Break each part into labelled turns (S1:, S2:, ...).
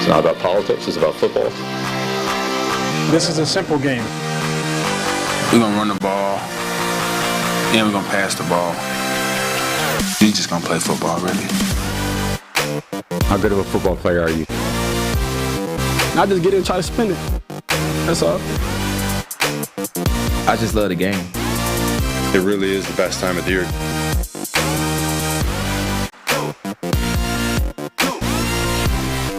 S1: not about politics. It's about football.
S2: This is a simple game.
S3: We're going to run the ball, and we're going to pass the ball. We're just going to play football, really.
S4: How good of a football player are you?
S2: I just get it and try to spin it. That's all.
S5: I just love the game.
S6: It really is the best time of the year.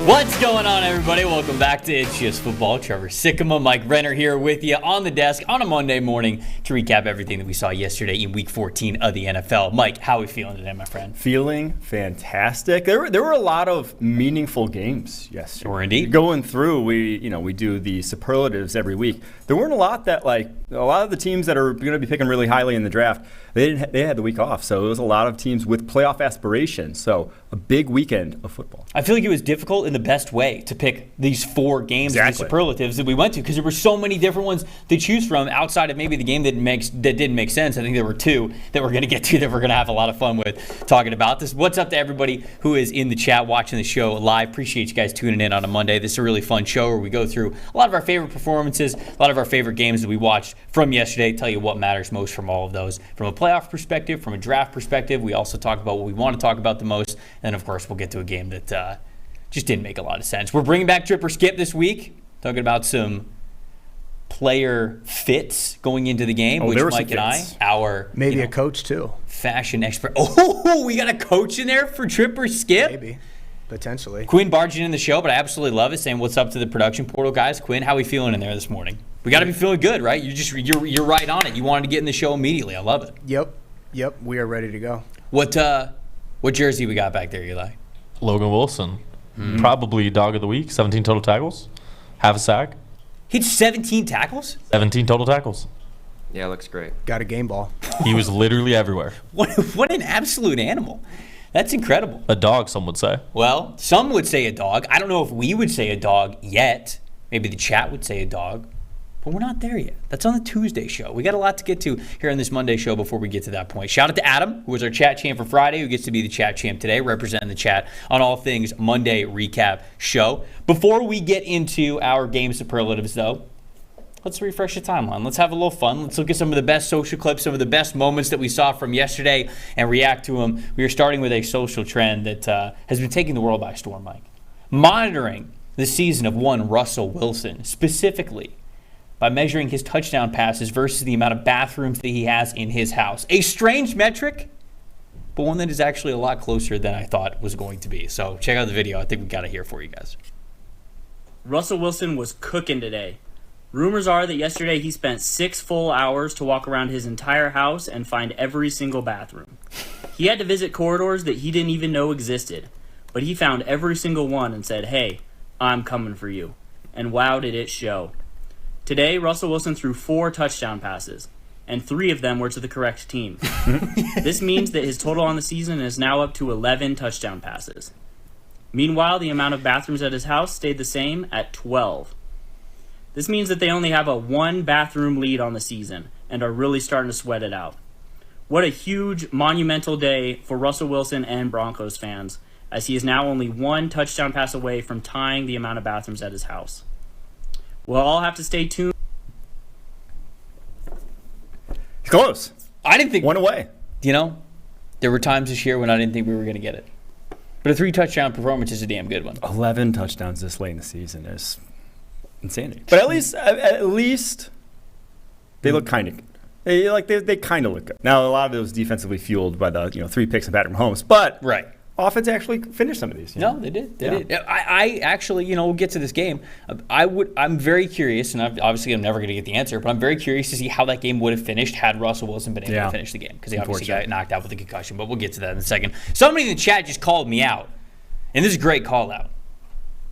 S7: What's going on, everybody? Welcome back to It's Just Football. Trevor Sikkema Mike Renner here with you on the desk on a Monday morning to recap everything that we saw yesterday in Week 14 of the NFL. Mike, how are we feeling today, my friend?
S8: Feeling fantastic. There were a lot of meaningful games yesterday.
S7: Sure, indeed.
S8: Going through, we do the superlatives every week. There weren't a lot of the teams that are going to be picking really highly in the draft, they had the week off. So it was a lot of teams with playoff aspirations. So a big weekend of football.
S7: I feel like it was difficult in the best way to pick these four games and the superlatives that we went to because there were so many different ones to choose from outside of maybe the game that didn't make sense. I think there were two that we're going to get to that we're going to have a lot of fun with talking about this. What's up to everybody who is in the chat watching the show live? Appreciate you guys tuning in on a Monday. This is a really fun show where we go through a lot of our favorite performances, a lot of our favorite games that we watched from yesterday, tell you what matters most from all of those. From a playoff perspective, from a draft perspective, we also talk about what we want to talk about the most. And, of course, we'll get to a game that just didn't make a lot of sense. We're bringing back Tripper Skip this week, talking about some player fits going into the game, which Mike and I,
S9: maybe a coach too,
S7: fashion expert. Oh, we got a coach in there for Tripper Skip?
S9: Maybe. Potentially.
S7: Quinn barging in the show, but I absolutely love it, saying what's up to the production portal guys. Quinn, how are we feeling in there this morning? We got to be feeling good, right? You're right on it. You wanted to get in the show immediately. I love it.
S9: Yep. We are ready to go.
S7: What jersey we got back there, Eli?
S10: Logan Wilson. Probably dog of the week. 17 total tackles. Half a sack.
S7: He had 17 tackles?
S10: 17 total tackles.
S5: Yeah, looks great.
S9: Got a game ball.
S10: He was literally everywhere.
S7: What an absolute animal. That's incredible.
S10: A dog, some would say.
S7: Well, some would say a dog. I don't know if we would say a dog yet. Maybe the chat would say a dog. But we're not there yet. That's on the Tuesday show. We got a lot to get to here on this Monday show before we get to that point. Shout out to Adam, who was our chat champ for Friday, who gets to be the chat champ today, representing the chat on all things Monday recap show. Before we get into our game superlatives, though, let's refresh the timeline. Let's have a little fun. Let's look at some of the best social clips, some of the best moments that we saw from yesterday, and react to them. We are starting with a social trend that has been taking the world by storm, Mike. Monitoring the season of one Russell Wilson, specifically by measuring his touchdown passes versus the amount of bathrooms that he has in his house. A strange metric, but one that is actually a lot closer than I thought was going to be. So check out the video. I think we got it here for you guys.
S11: Russell Wilson was cooking today. Rumors are that yesterday he spent 6 full hours to walk around his entire house and find every single bathroom. He had to visit corridors that he didn't even know existed, but he found every single one and said, "Hey, I'm coming for you." And wow, did it show. Today, Russell Wilson threw 4 touchdown passes, and 3 of them were to the correct team. This means that his total on the season is now up to 11 touchdown passes. Meanwhile, the amount of bathrooms at his house stayed the same at 12. This means that they only have a 1 bathroom lead on the season and are really starting to sweat it out. What a huge, monumental day for Russell Wilson and Broncos fans, as he is now only 1 touchdown pass away from tying the amount of bathrooms at his house. We'll all have to stay tuned.
S8: It's close.
S7: I didn't think...
S8: One away.
S7: There were times this year when I didn't think we were going to get it. But a 3 touchdown performance is a damn good one.
S8: 11 touchdowns this late in the season is insanity. But at least they look kind of good. They kind of look good. Now, a lot of it was defensively fueled by the 3 picks of Patrick Mahomes. But
S7: right.
S8: Offense actually finished some of these.
S7: No, they did. They did. I actually, we'll get to this game. I'm very curious, and obviously I'm never going to get the answer, but I'm very curious to see how that game would have finished had Russell Wilson been able to finish the game, because he obviously got knocked out with a concussion. But we'll get to that in a second. Somebody in the chat just called me out, and this is a great call out.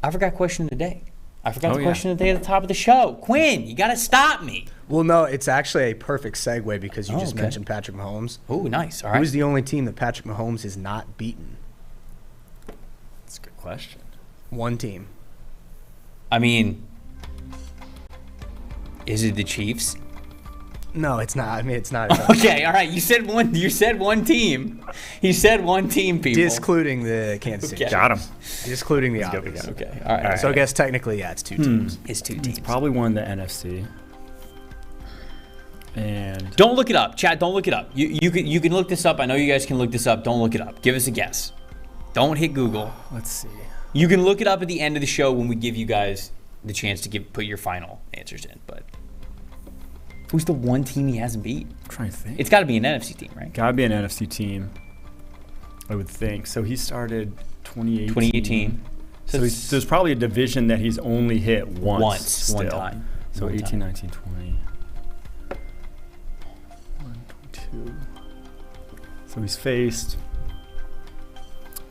S7: I forgot question of the day. I forgot the question of the day at the top of the show. Quinn, you got to stop me.
S9: Well, no, it's actually a perfect segue because you just mentioned Patrick Mahomes.
S7: Oh, nice. All right.
S9: Who's the only team that Patrick Mahomes has not beaten?
S8: That's a good question.
S9: 1 team.
S7: I mean, is it the Chiefs?
S9: No, it's not. I mean, it's not.
S7: Okay, all right. You said one team. He said one team, people.
S9: Discluding the Kansas City.
S7: Okay.
S8: Got him.
S9: Discluding the obvious.
S7: Okay, all right.
S9: So I guess technically, yeah, it's two teams.
S7: It's two teams.
S8: Probably won the NFC. And
S7: don't look it up, chat. Don't look it up. You can look this up. I know you guys can look this up. Don't look it up. Give us a guess. Don't hit Google.
S8: Let's see.
S7: You can look it up at the end of the show when we give you guys the chance to put your final answers in. But who's the one team he hasn't beat?
S8: I'm trying to think.
S7: It's got to be an NFC team, right?
S8: Got to be an NFC team, I would think. So he started 2018.
S7: 2018.
S8: So there's probably a division that he's only hit once still.
S7: One time.
S8: So
S7: One
S8: 18,
S7: time.
S8: 19, 20. 1, 2. So he's faced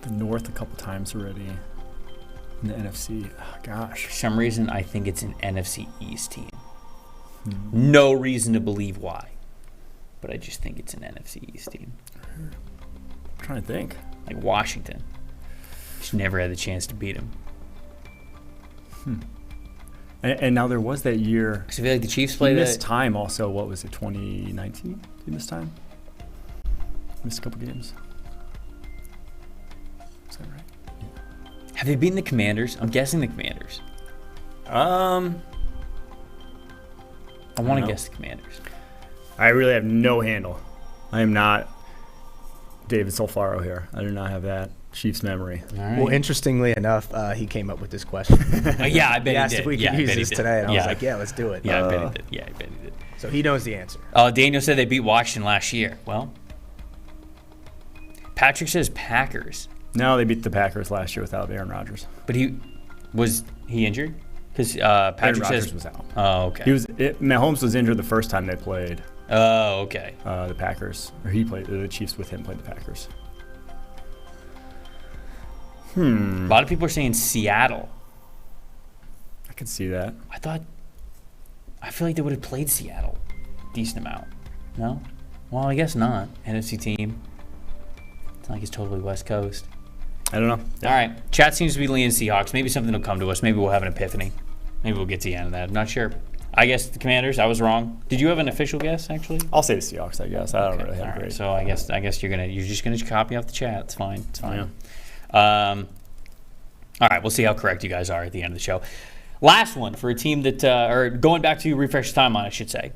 S8: the North a couple times already in the NFC. Oh, gosh.
S7: For some reason, I think it's an NFC East team. No reason to believe why, but I just think it's an NFC East team.
S8: I'm trying to think.
S7: Like Washington. Just never had the chance to beat him.
S8: And now there was that year.
S7: So I feel like the Chiefs played
S8: missed time also. What was it, 2019? Did he miss time? Missed a couple games. Is that right? Yeah.
S7: Have they beaten the Commanders? I'm guessing the Commanders. I want to guess the Commanders.
S8: I really have no handle. I am not David Solfaro here. I do not have that Chiefs memory.
S7: Right.
S9: Well, interestingly enough, he came up with this question.
S7: Yeah, I bet
S9: he asked
S7: he did.
S9: if we could use this today, and I was like, yeah, let's do it.
S7: Yeah, I bet he did. Yeah, I bet he did.
S9: So he knows the answer.
S7: Daniel said they beat Washington last year. Well, Patrick says Packers.
S8: No, they beat the Packers last year without Aaron Rodgers.
S7: But was he injured? Because Patrick
S8: Aaron Rodgers
S7: says
S8: was out.
S7: Oh, okay.
S8: Mahomes was injured the first time they played.
S7: Oh, okay.
S8: The Packers, or he played the Chiefs with him. Played the Packers.
S7: A lot of people are saying Seattle.
S8: I could see that.
S7: I feel like they would have played Seattle a decent amount. No? Well, I guess not. NFC team. It's not like it's totally West Coast.
S8: I don't know.
S7: Yeah. All right. Chat seems to be leaning Seahawks. Maybe something will come to us. Maybe we'll have an epiphany. Maybe we'll get to the end of that. I'm not sure. I guess the Commanders. I was wrong. Did you have an official guess, actually?
S8: I'll say the Seahawks, I guess. I don't really have a great.
S7: So I guess you're just gonna copy off the chat. It's fine. It's fine.
S8: Yeah.
S7: All right. We'll see how correct you guys are at the end of the show. Last one for a team that, or going back to refresh time on, I should say.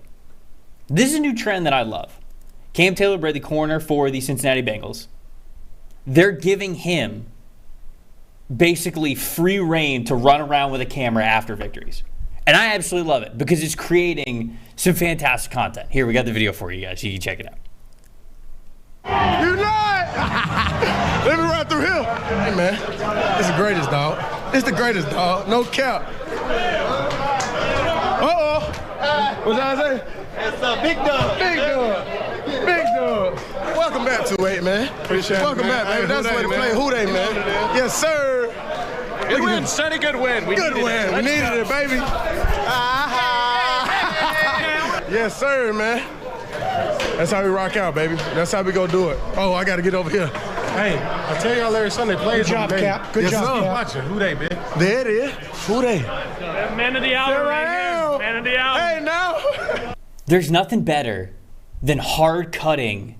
S7: This is a new trend that I love. Cam Taylor-Britt, the corner for the Cincinnati Bengals. They're giving him basically free reign to run around with a camera after victories. And I absolutely love it because it's creating some fantastic content. Here, we got the video for you guys. You can check it out.
S12: You lied! Let me run through here. Hey, man. It's the greatest, dog. It's the greatest, dog. No cap. Uh-oh. What y'all say?
S13: It's a big dog.
S12: Big dog. Big dog. Welcome back to 8, man.
S13: Appreciate it,
S12: Welcome
S13: man.
S12: back, baby.
S13: Hey,
S12: That's the way to
S13: man.
S12: play. Who they, man? Yes, sir.
S13: Good win, Sonny. Good win.
S12: Good win. We needed it, baby. Yes, sir, man. That's how we rock out, baby. That's how we go do it. Oh, I got to get over here.
S13: Hey, I tell y'all Larry Sunday plays.
S12: Good job, Cap. Good job, Cap.
S13: Watching. Who they, man?
S12: There it is. Who they?
S13: Man of the hour.
S12: There I am.
S13: Man of the hour.
S12: Hey, now.
S7: There's nothing better than hard cutting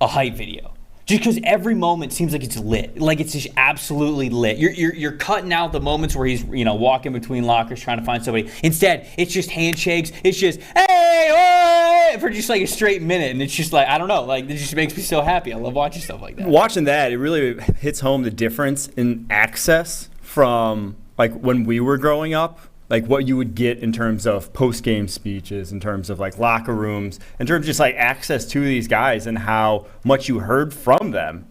S7: a hype video. Just because every moment seems like it's lit, like it's just absolutely lit. You're cutting out the moments where he's walking between lockers trying to find somebody. Instead, it's just handshakes. It's just hey for just like a straight minute, and it's just like I don't know, like it just makes me so happy. I love watching stuff like that.
S8: Watching that, it really hits home the difference in access from like when we were growing up. Like what you would get in terms of post-game speeches, in terms of like locker rooms, in terms of just like access to these guys and how much you heard from them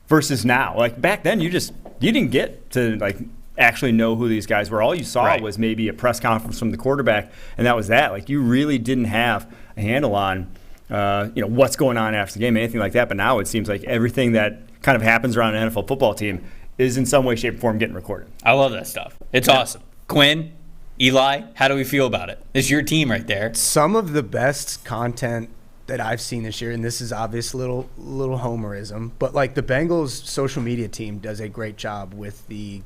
S8: versus now. Like back then you didn't get to like actually know who these guys were. All you saw was maybe a press conference from the quarterback, and that was that. Like you really didn't have a handle on what's going on after the game, anything like that. But now it seems like everything that kind of happens around an NFL football team is in some way, shape, or form getting recorded.
S7: I love that stuff. It's awesome. Quinn, Eli, how do we feel about it? It's your team right there.
S9: Some of the best content that I've seen this year, and this is obvious little homerism, but like the Bengals social media team does a great job with the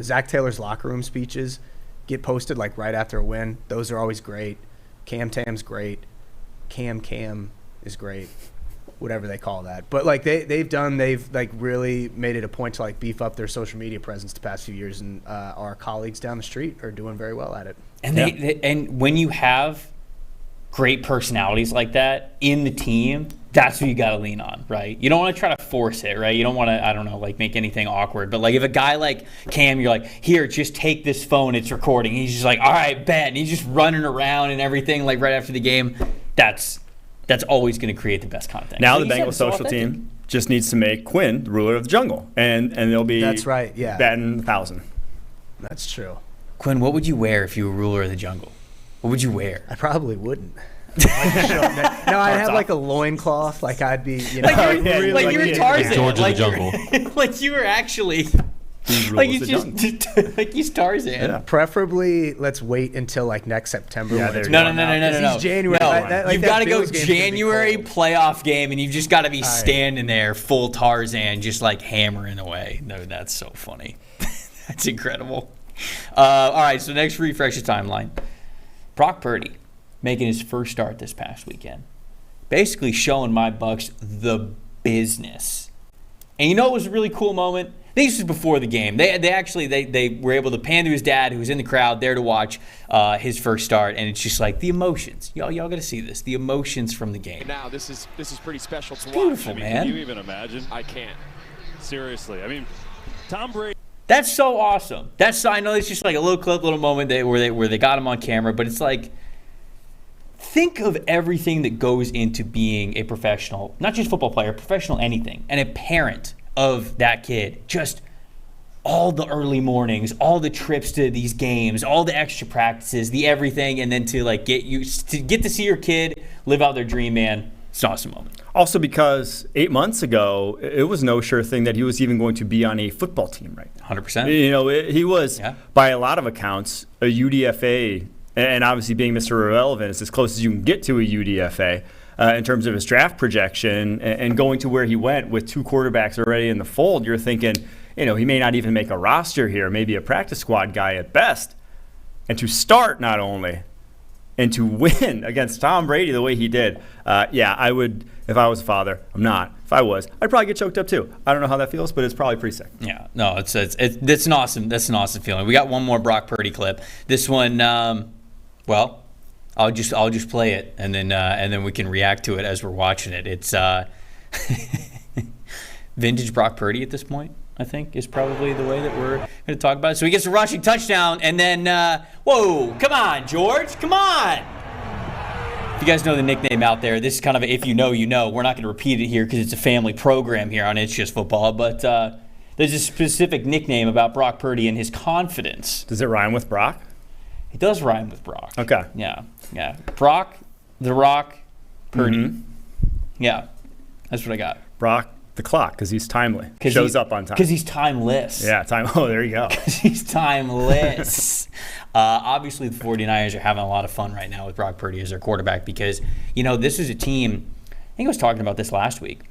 S9: Zach Taylor's locker room speeches get posted like right after a win. Those are always great. Cam Tam's great. Cam is great, whatever they call that. But like they've like really made it a point to like beef up their social media presence the past few years, and our colleagues down the street are doing very well at it.
S7: And and when you have great personalities like that in the team, that's what you got to lean on, right? You don't want to try to force it, right? You don't want to, I don't know, like make anything awkward. But like if a guy like Cam, you're like, here, just take this phone, it's recording. He's just like, all right, bet. And he's just running around and everything like right after the game. That's always going to create the best content.
S8: Now the Bengals social team just needs to make Quinn the ruler of the jungle, and they'll be
S9: that's right, yeah,
S8: batting 1,000.
S9: That's true.
S7: Quinn, what would you wear if you were ruler of the jungle? What would you wear?
S9: I probably wouldn't. No, I'd have like a loincloth. Like I'd be, you know,
S7: like you were Tarzan,
S10: George
S7: like
S10: of the jungle.
S7: like you were actually, like you just like he's Tarzan.
S9: Yeah. Preferably, let's wait until like next September.
S7: Yeah, no.
S9: He's January.
S7: No, you've got to go January playoff game, and you've just got to be standing there full Tarzan, just like hammering away. No, that's so funny. That's incredible. All right, so next refresh the timeline. Brock Purdy making his first start this past weekend, basically showing my Bucs the business. And you know it was a really cool moment? I think this was before the game. They were able to pan to his dad, who was in the crowd there to watch his first start, and it's just like the emotions. Y'all got to see this. The emotions from the game.
S14: Now this is pretty special to watch.
S7: Beautiful, man.
S14: Can you even imagine? I can't. Seriously. I mean, Tom Brady.
S7: That's so awesome. I know it's just like a little clip, little moment where they got him on camera, but it's like, think of everything that goes into being a professional, not just football player, professional anything, and a parent of that kid. Just all the early mornings, all the trips to these games, all the extra practices, the everything, and then to like get to see your kid live out their dream, man. It's an awesome moment.
S8: Also because 8 months ago, it was no sure thing that he was even going to be on a football team, right?
S7: 100%.
S8: You know, he was, by a lot of accounts, a UDFA, and obviously being Mr. Irrelevant is as close as you can get to a UDFA in terms of his draft projection, and going to where he went with 2 quarterbacks already in the fold. You're thinking, you know, he may not even make a roster here, maybe a practice squad guy at best. And to start not only, and to win against Tom Brady the way he did, I would, if I was a father. I'm not. If I was, I'd probably get choked up too. I don't know how that feels, but it's probably pretty sick.
S7: Yeah, no, it's an awesome feeling. We got one more Brock Purdy clip. This one, well, I'll just play it, and then we can react to it as we're watching it. It's vintage Brock Purdy at this point, I think, is probably the way that we're going to talk about it. So he gets a rushing touchdown, and then, whoa, come on, George, come on. If you guys know the nickname out there, this is kind of a if you know, you know. We're not going to repeat it here because it's a family program here on It's Just Football, but there's a specific nickname about Brock Purdy and his confidence.
S8: Does it rhyme with Brock?
S7: It does rhyme with Brock.
S8: Okay.
S7: Yeah. Brock, the Rock, Purdy.
S8: Mm-hmm.
S7: Yeah, that's what I got.
S8: Brock, the clock, because he's timely. Shows up on time.
S7: Because he's timeless.
S8: Yeah, oh, there you go.
S7: Because he's timeless. Obviously, the 49ers are having a lot of fun right now with Brock Purdy as their quarterback because, you know, this is a team, I think I was talking about this last week.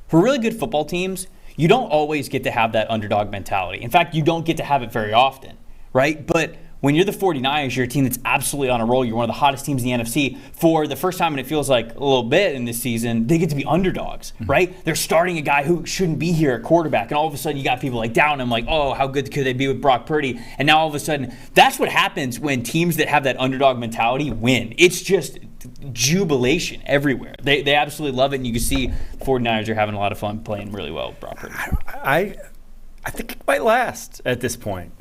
S7: For really good football teams, you don't always get to have that underdog mentality. In fact, you don't get to have it very often, right? But when you're the 49ers, you're a team that's absolutely on a roll. You're one of the hottest teams in the NFC. For the first time, and it feels like a little bit in this season, they get to be underdogs, right? They're starting a guy who shouldn't be here at quarterback, and all of a sudden you got people like down him, like, oh, how good could they be with Brock Purdy? And now all of a sudden, that's what happens when teams that have that underdog mentality win. It's just jubilation everywhere. They absolutely love it, and you can see the 49ers are having a lot of fun playing really well with Brock Purdy.
S8: I think it might last at this point.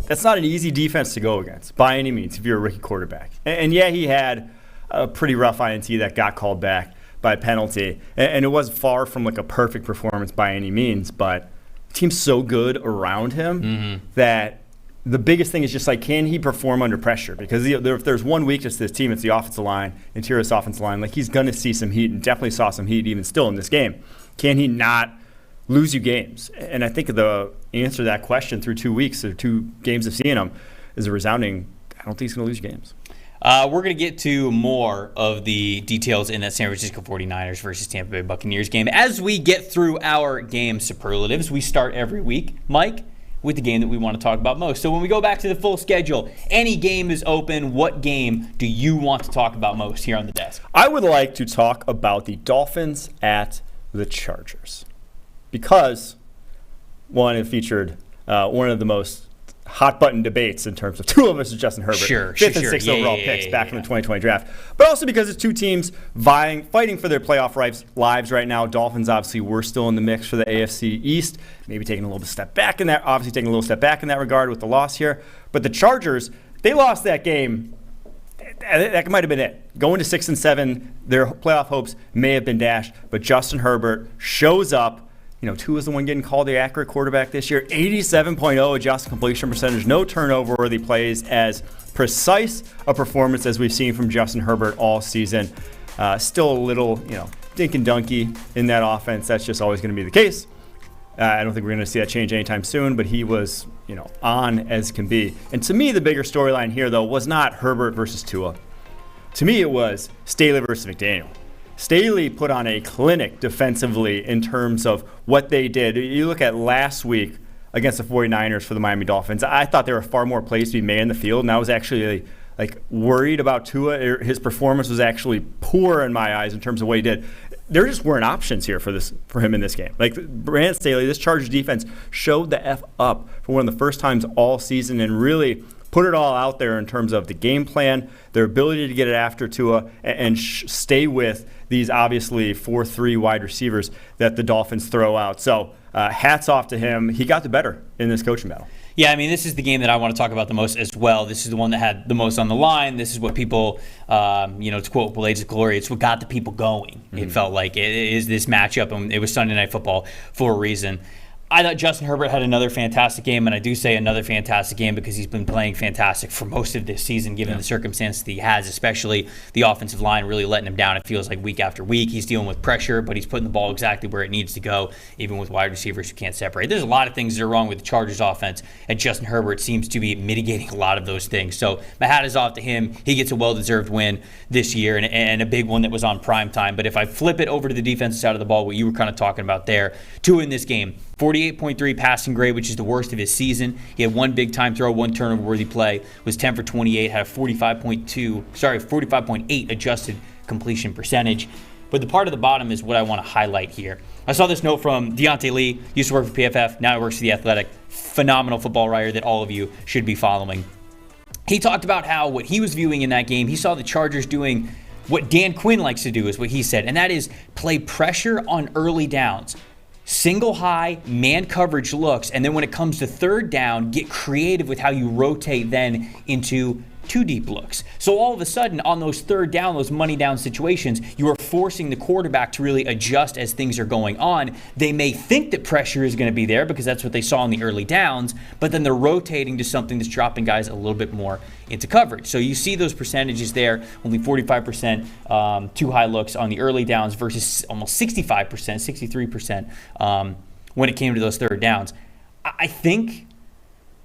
S8: That's not an easy defense to go against by any means if you're a rookie quarterback. And yeah, he had a pretty rough INT that got called back by penalty. And it was far from like a perfect performance by any means, but the team's so good around him that the biggest thing is just like, can he perform under pressure? Because if there's one weakness to this team, it's the offensive line, interior offensive line. Like he's going to see some heat and definitely saw some heat even still in this game. Can he not lose you games? And I think the answer to that question through 2 weeks or 2 games of seeing him is a resounding, I don't think he's going to lose you games.
S7: We're going to get to more of the details in that San Francisco 49ers versus Tampa Bay Buccaneers game as we get through our game superlatives. We start every week, Mike, with the game that we want to talk about most. So when we go back to the full schedule, any game is open. What game do you want to talk about most here on the desk?
S8: I would like to talk about the Dolphins at the Chargers because, one, it featured one of the most hot button debates in terms of Tua versus Justin Herbert. Fifth and sixth overall picks back from the 2020 draft. But also because it's two teams fighting for their playoff lives right now. Dolphins, obviously, we're still in the mix for the AFC East. Maybe taking a little step back in that, regard with the loss here. But the Chargers, they lost that game. That might have been it. Going to 6-7, their playoff hopes may have been dashed. But Justin Herbert shows up. Tua is the one getting called the accurate quarterback this year. 87.0 adjusted completion percentage, no turnover-worthy plays, as precise a performance as we've seen from Justin Herbert all season. Still a little, dink and dunky in that offense. That's just always going to be the case. I don't think we're going to see that change anytime soon, but he was, on as can be. And to me, the bigger storyline here, though, was not Herbert versus Tua. To me, it was Staley versus McDaniel. Staley put on a clinic defensively in terms of what they did. You look at last week against the 49ers for the Miami Dolphins, I thought there were far more plays to be made in the field, and I was actually worried about Tua. His performance was actually poor in my eyes in terms of what he did. There just weren't options here for him in this game. Brandon Staley, this Chargers defense showed the F up for one of the first times all season and really put it all out there in terms of the game plan, their ability to get it after Tua, and stay with these obviously 4-3 wide receivers that the Dolphins throw out. So hats off to him. He got the better in this coaching battle.
S7: Yeah, I mean, this is the game that I want to talk about the most as well. This is the one that had the most on the line. This is what people, to quote Blades of Glory, it's what got the people going. Mm-hmm. It felt like it is this matchup, and it was Sunday Night Football for a reason. I thought Justin Herbert had another fantastic game, and I do say another fantastic game because he's been playing fantastic for most of this season, given the circumstances that he has, especially the offensive line really letting him down. It feels like week after week he's dealing with pressure, but he's putting the ball exactly where it needs to go, even with wide receivers who can't separate. There's a lot of things that are wrong with the Chargers offense, and Justin Herbert seems to be mitigating a lot of those things. So my hat is off to him. He gets a well-deserved win this year, and a big one that was on prime time. But if I flip it over to the defensive side of the ball, what you were kind of talking about there, Tua in this game, 48.3 passing grade, which is the worst of his season. He had one big-time throw, one turnover-worthy play, was 10 for 28, had a 45.8 adjusted completion percentage. But the part of the bottom is what I want to highlight here. I saw this note from Deontay Lee, used to work for PFF, now he works for The Athletic. Phenomenal football writer that all of you should be following. He talked about how what he was viewing in that game, he saw the Chargers doing what Dan Quinn likes to do, is what he said, and that is play pressure on early downs. Single high, man coverage looks, and then when it comes to third down, get creative with how you rotate then into two deep looks. So all of a sudden, on those third down, those money down situations, you are forcing the quarterback to really adjust as things are going on. They may think that pressure is going to be there because that's what they saw in the early downs, but then they're rotating to something that's dropping guys a little bit more into coverage. So you see those percentages there, only 45% two high looks on the early downs versus almost 65%, 63% when it came to those third downs. I think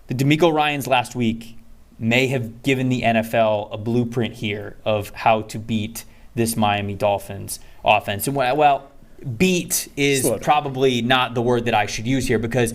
S7: the DeMeco Ryans last week may have given the NFL a blueprint here of how to beat this Miami Dolphins offense. And beat is probably not the word that I should use here, because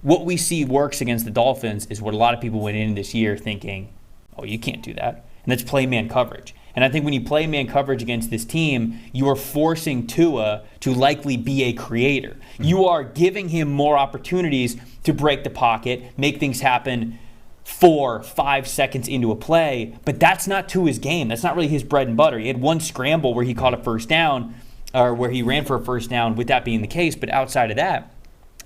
S7: what we see works against the Dolphins is what a lot of people went in this year thinking, oh, you can't do that. And that's play man coverage. And I think when you play man coverage against this team, you are forcing Tua to likely be a creator. Mm-hmm. You are giving him more opportunities to break the pocket, make things happen 4-5 seconds into a play, but that's not Tua's game. That's not really his bread and butter. He had one scramble where he caught a first down, or where he ran for a first down with that being the case, but outside of that,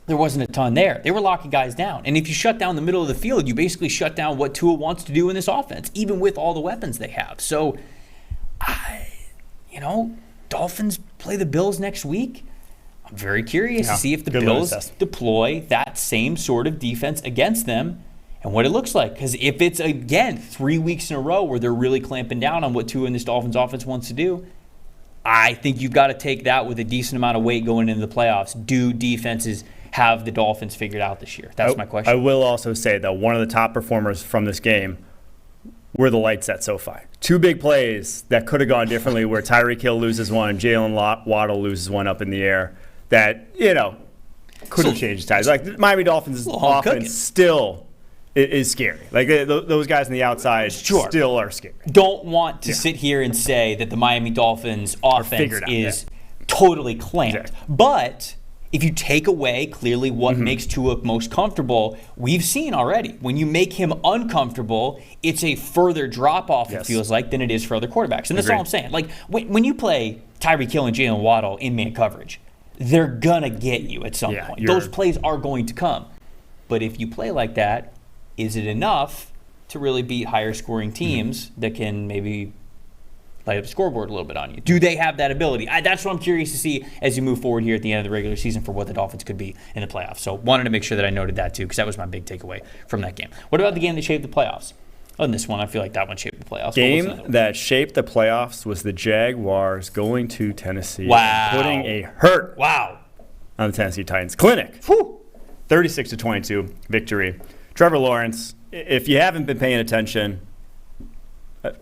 S7: there wasn't a ton there. They were locking guys down. And if you shut down the middle of the field, you basically shut down what Tua wants to do in this offense, even with all the weapons they have. So, Dolphins play the Bills next week. I'm very curious to see if the Bills deploy that same sort of defense against them and what it looks like. Because if it's, again, 3 weeks in a row where they're really clamping down on what Tua and this Dolphins offense wants to do, I think you've got to take that with a decent amount of weight going into the playoffs. Do defenses have the Dolphins figured out this year? That's my question.
S8: I will also say that one of the top performers from this game were the lights at SoFi. Two big plays that could have gone differently, where Tyreek Hill loses one, Jalen Waddle loses one up in the air. That, could have changed tides. Like the Miami Dolphins' offense
S7: cooking.
S8: still is scary. Like those guys on the outside still are scary.
S7: Don't want to sit here and say that the Miami Dolphins offense is totally clamped.
S8: Exactly.
S7: But if you take away clearly what makes Tua most comfortable, we've seen already. When you make him uncomfortable, it's a further drop-off, it feels like, than it is for other quarterbacks. And that's all I'm saying. Like, when you play Tyreek Hill and Jalen Waddle in man coverage, they're going to get you at some point. Those plays are going to come. But if you play like that, is it enough to really beat higher-scoring teams that can maybe light up the scoreboard a little bit on you? Do they have that ability? That's what I'm curious to see as you move forward here at the end of the regular season for what the Dolphins could be in the playoffs. So wanted to make sure that I noted that too, because that was my big takeaway from that game. What about the game that shaped the playoffs? Oh, and this one, I feel like that one shaped the playoffs.
S8: Game that shaped the playoffs was the Jaguars going to Tennessee.
S7: Wow.
S8: And putting a hurt on the Tennessee Titans. Clinic. 36-22 victory. Trevor Lawrence, if you haven't been paying attention,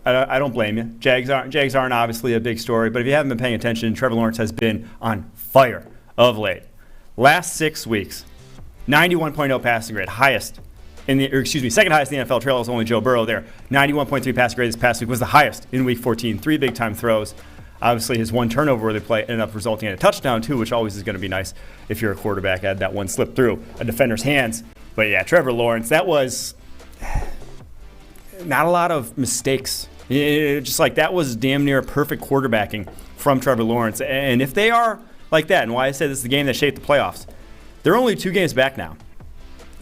S8: I don't blame you. Jags aren't obviously a big story, but if you haven't been paying attention, Trevor Lawrence has been on fire of late. Last 6 weeks, 91.0 passing grade, second highest in the NFL. Trail is only Joe Burrow there. 91.3 passing grade this past week was the highest in Week 14. 3 big-time throws. Obviously, his one turnover where they play ended up resulting in a touchdown too, which always is going to be nice if you're a quarterback. Had that one slip through a defender's hands. But yeah, Trevor Lawrence, that was not a lot of mistakes. Just like that was damn near perfect quarterbacking from Trevor Lawrence. And if they are like that, and why I say this is the game that shaped the playoffs, they're only 2 games back now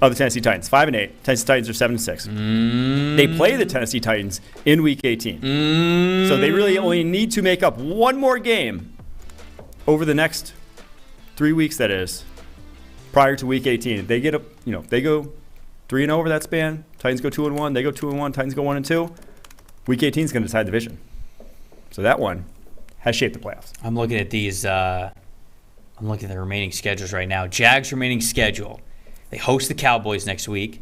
S8: of the Tennessee Titans, 5-8. Tennessee Titans are 7-6. They play the Tennessee Titans in Week 18. So they really only need to make up one more game over the next 3 weeks, that is, prior to Week 18. If they get they go 3-0 over that span. Titans go 2-1. They go 2-1. Titans go 1-2. Week 18 is going to decide the division. So that one has shaped the playoffs.
S7: I'm looking at these. I'm looking at the remaining schedules right now. Jags' remaining schedule. They host the Cowboys next week.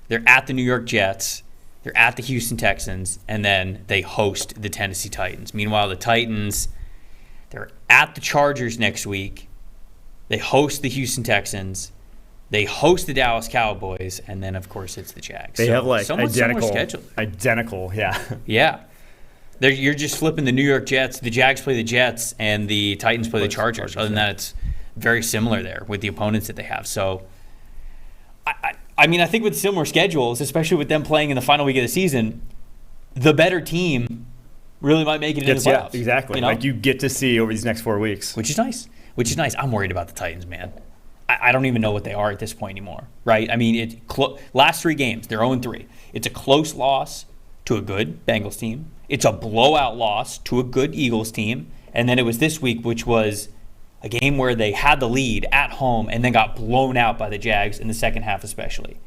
S7: They're at the New York Jets. They're at the Houston Texans. And then they host the Tennessee Titans. Meanwhile, the Titans, they're at the Chargers next week. They host the Houston Texans. They host the Dallas Cowboys. And then, of course, it's the Jags.
S8: They have like
S7: identical schedule.
S8: Identical, yeah.
S7: Yeah. You're just flipping the New York Jets. The Jags play the Jets, and the Titans play the Chargers. Other than that, it's very similar there with the opponents that they have. So, I mean, I think with similar schedules, especially with them playing in the final week of the season, the better team really might make it into the playoffs.
S8: Yeah, exactly. Like you get to see over these next 4 weeks.
S7: Which is nice. I'm worried about the Titans, man. I don't even know what they are at this point anymore, right? I mean, last 3 games, they're 0-3. It's a close loss to a good Bengals team. It's a blowout loss to a good Eagles team. And then it was this week, which was a game where they had the lead at home and then got blown out by the Jags in the second half especially.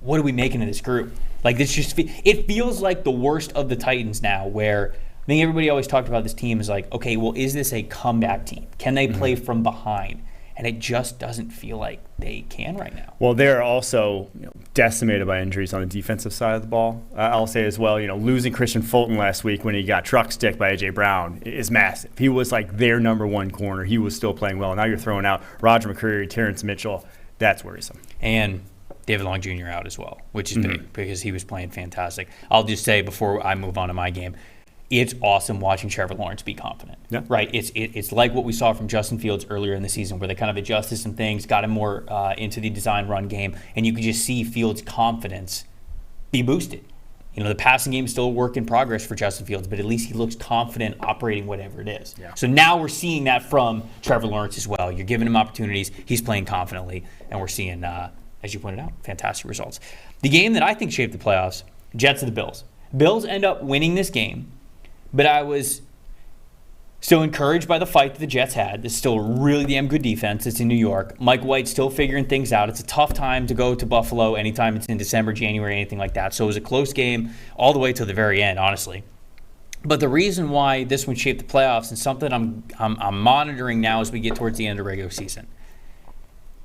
S7: What are we making of this group? Like, this it feels like the worst of the Titans now, where I think everybody always talked about this team as like, okay, well, is this a comeback team? Can they play from behind? And it just doesn't feel like they can right now.
S8: Well, they're also decimated by injuries on the defensive side of the ball. I'll say as well, losing Christian Fulton last week when he got truck sticked by A.J. Brown is massive. He was like their number 1 corner. He was still playing well. Now you're throwing out Roger McCreary, Terrence Mitchell. That's worrisome.
S7: And David Long Jr. out as well, which is big because he was playing fantastic. I'll just say before I move on to my game, it's awesome watching Trevor Lawrence be confident.
S8: Yeah.
S7: Right? It's like what we saw from Justin Fields earlier in the season, where they kind of adjusted some things, got him more into the design run game, and you could just see Fields' confidence be boosted. The passing game is still a work in progress for Justin Fields, but at least he looks confident operating whatever it is.
S8: Yeah.
S7: So now we're seeing that from Trevor Lawrence as well. You're giving him opportunities. He's playing confidently, and we're seeing, as you pointed out, fantastic results. The game that I think shaped the playoffs, Jets and the Bills. Bills end up winning this game. But I was still encouraged by the fight that the Jets had. It's still a really damn good defense. It's in New York. Mike White's still figuring things out. It's a tough time to go to Buffalo anytime it's in December, January, anything like that. So it was a close game all the way to the very end, honestly. But the reason why this one shaped the playoffs, and something I'm monitoring now as we get towards the end of the regular season,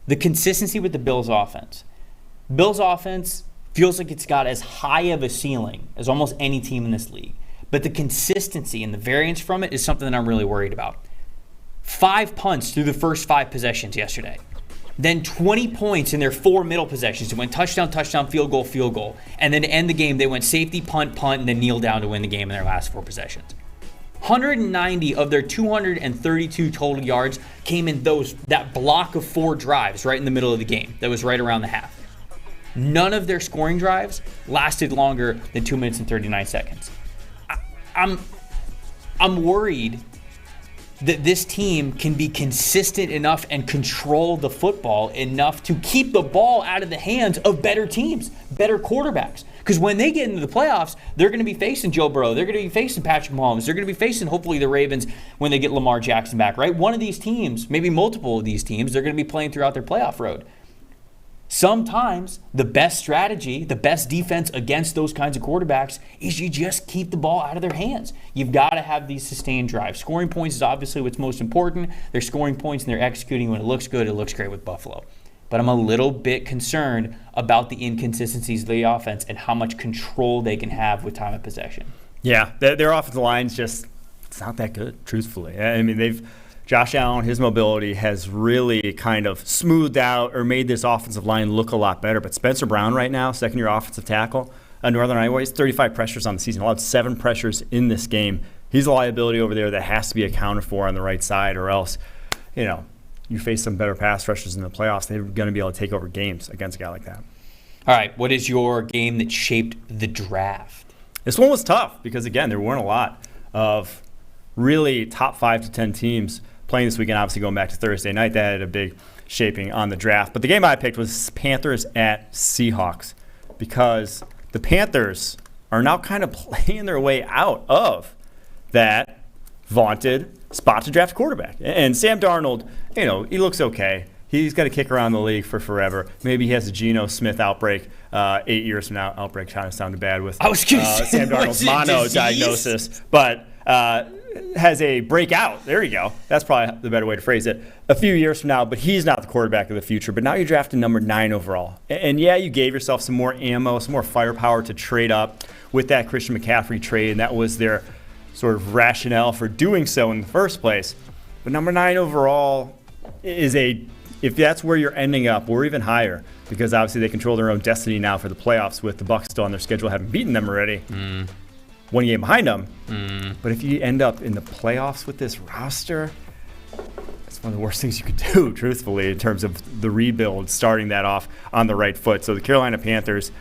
S7: the consistency with the Bills' offense. Bills' offense feels like it's got as high of a ceiling as almost any team in this league. But the consistency and the variance from it is something that I'm really worried about. 5 punts through the first 5 possessions yesterday. then 20 points in their 4 middle possessions. They went touchdown, touchdown, field goal. And then to end the game, they went safety, punt, and then kneel down to win the game in their last 4 possessions. 190 of their 232 total yards came in that block of 4 drives right in the middle of the game. That was right around the half. None of their scoring drives lasted longer than 2 minutes and 39 seconds. I'm worried that this team can be consistent enough and control the football enough to keep the ball out of the hands of better teams, better quarterbacks. Because when they get into the playoffs, they're going to be facing Joe Burrow. They're going to be facing Patrick Mahomes. They're going to be facing, hopefully, the Ravens when they get Lamar Jackson back, right? One of these teams, maybe multiple of these teams, they're going to be playing throughout their playoff road. Sometimes the best strategy, the best defense against those kinds of quarterbacks is you just keep the ball out of their hands. You've got to have these sustained drives. Scoring points is obviously what's most important. They're scoring points and they're executing when it looks good. It looks great with Buffalo. But I'm a little bit concerned about the inconsistencies of the offense and how much control they can have with time of possession.
S8: Yeah, their offensive line's just, it's not that good, truthfully. I mean, Josh Allen, his mobility has really kind of smoothed out or made this offensive line look a lot better. But Spencer Brown right now, second-year offensive tackle, Northern Iowa, he's 35 pressures on the season, allowed 7 pressures in this game. He's a liability over there that has to be accounted for on the right side, or else, you face some better pass rushers in the playoffs. They're going to be able to take over games against a guy like that.
S7: All right, what is your game that shaped the draft?
S8: This one was tough because, again, there weren't a lot of really top 5 to 10 teams playing this weekend, obviously going back to Thursday night. That had a big shaping on the draft. But the game I picked was Panthers at Seahawks, because the Panthers are now kind of playing their way out of that vaunted spot to draft quarterback. And Sam Darnold, he looks okay. He's got to kick around the league for forever. Maybe he has a Geno Smith outbreak 8 years from now. Outbreak kind of sounded bad with Sam Darnold's mono diagnosis. But has a breakout. There you go. That's probably the better way to phrase it. A few years from now, but he's not the quarterback of the future. But now you're drafting number 9 overall. And yeah, you gave yourself some more ammo, some more firepower to trade up with that Christian McCaffrey trade, and that was their sort of rationale for doing so in the first place. But number 9 overall is if that's where you're ending up, or even higher, because obviously they control their own destiny now for the playoffs with the Bucs still on their schedule, having beaten them already. 1 game behind them. But if you end up in the playoffs with this roster, it's one of the worst things you could do, truthfully, in terms of the rebuild, starting that off on the right foot. So the Carolina Panthers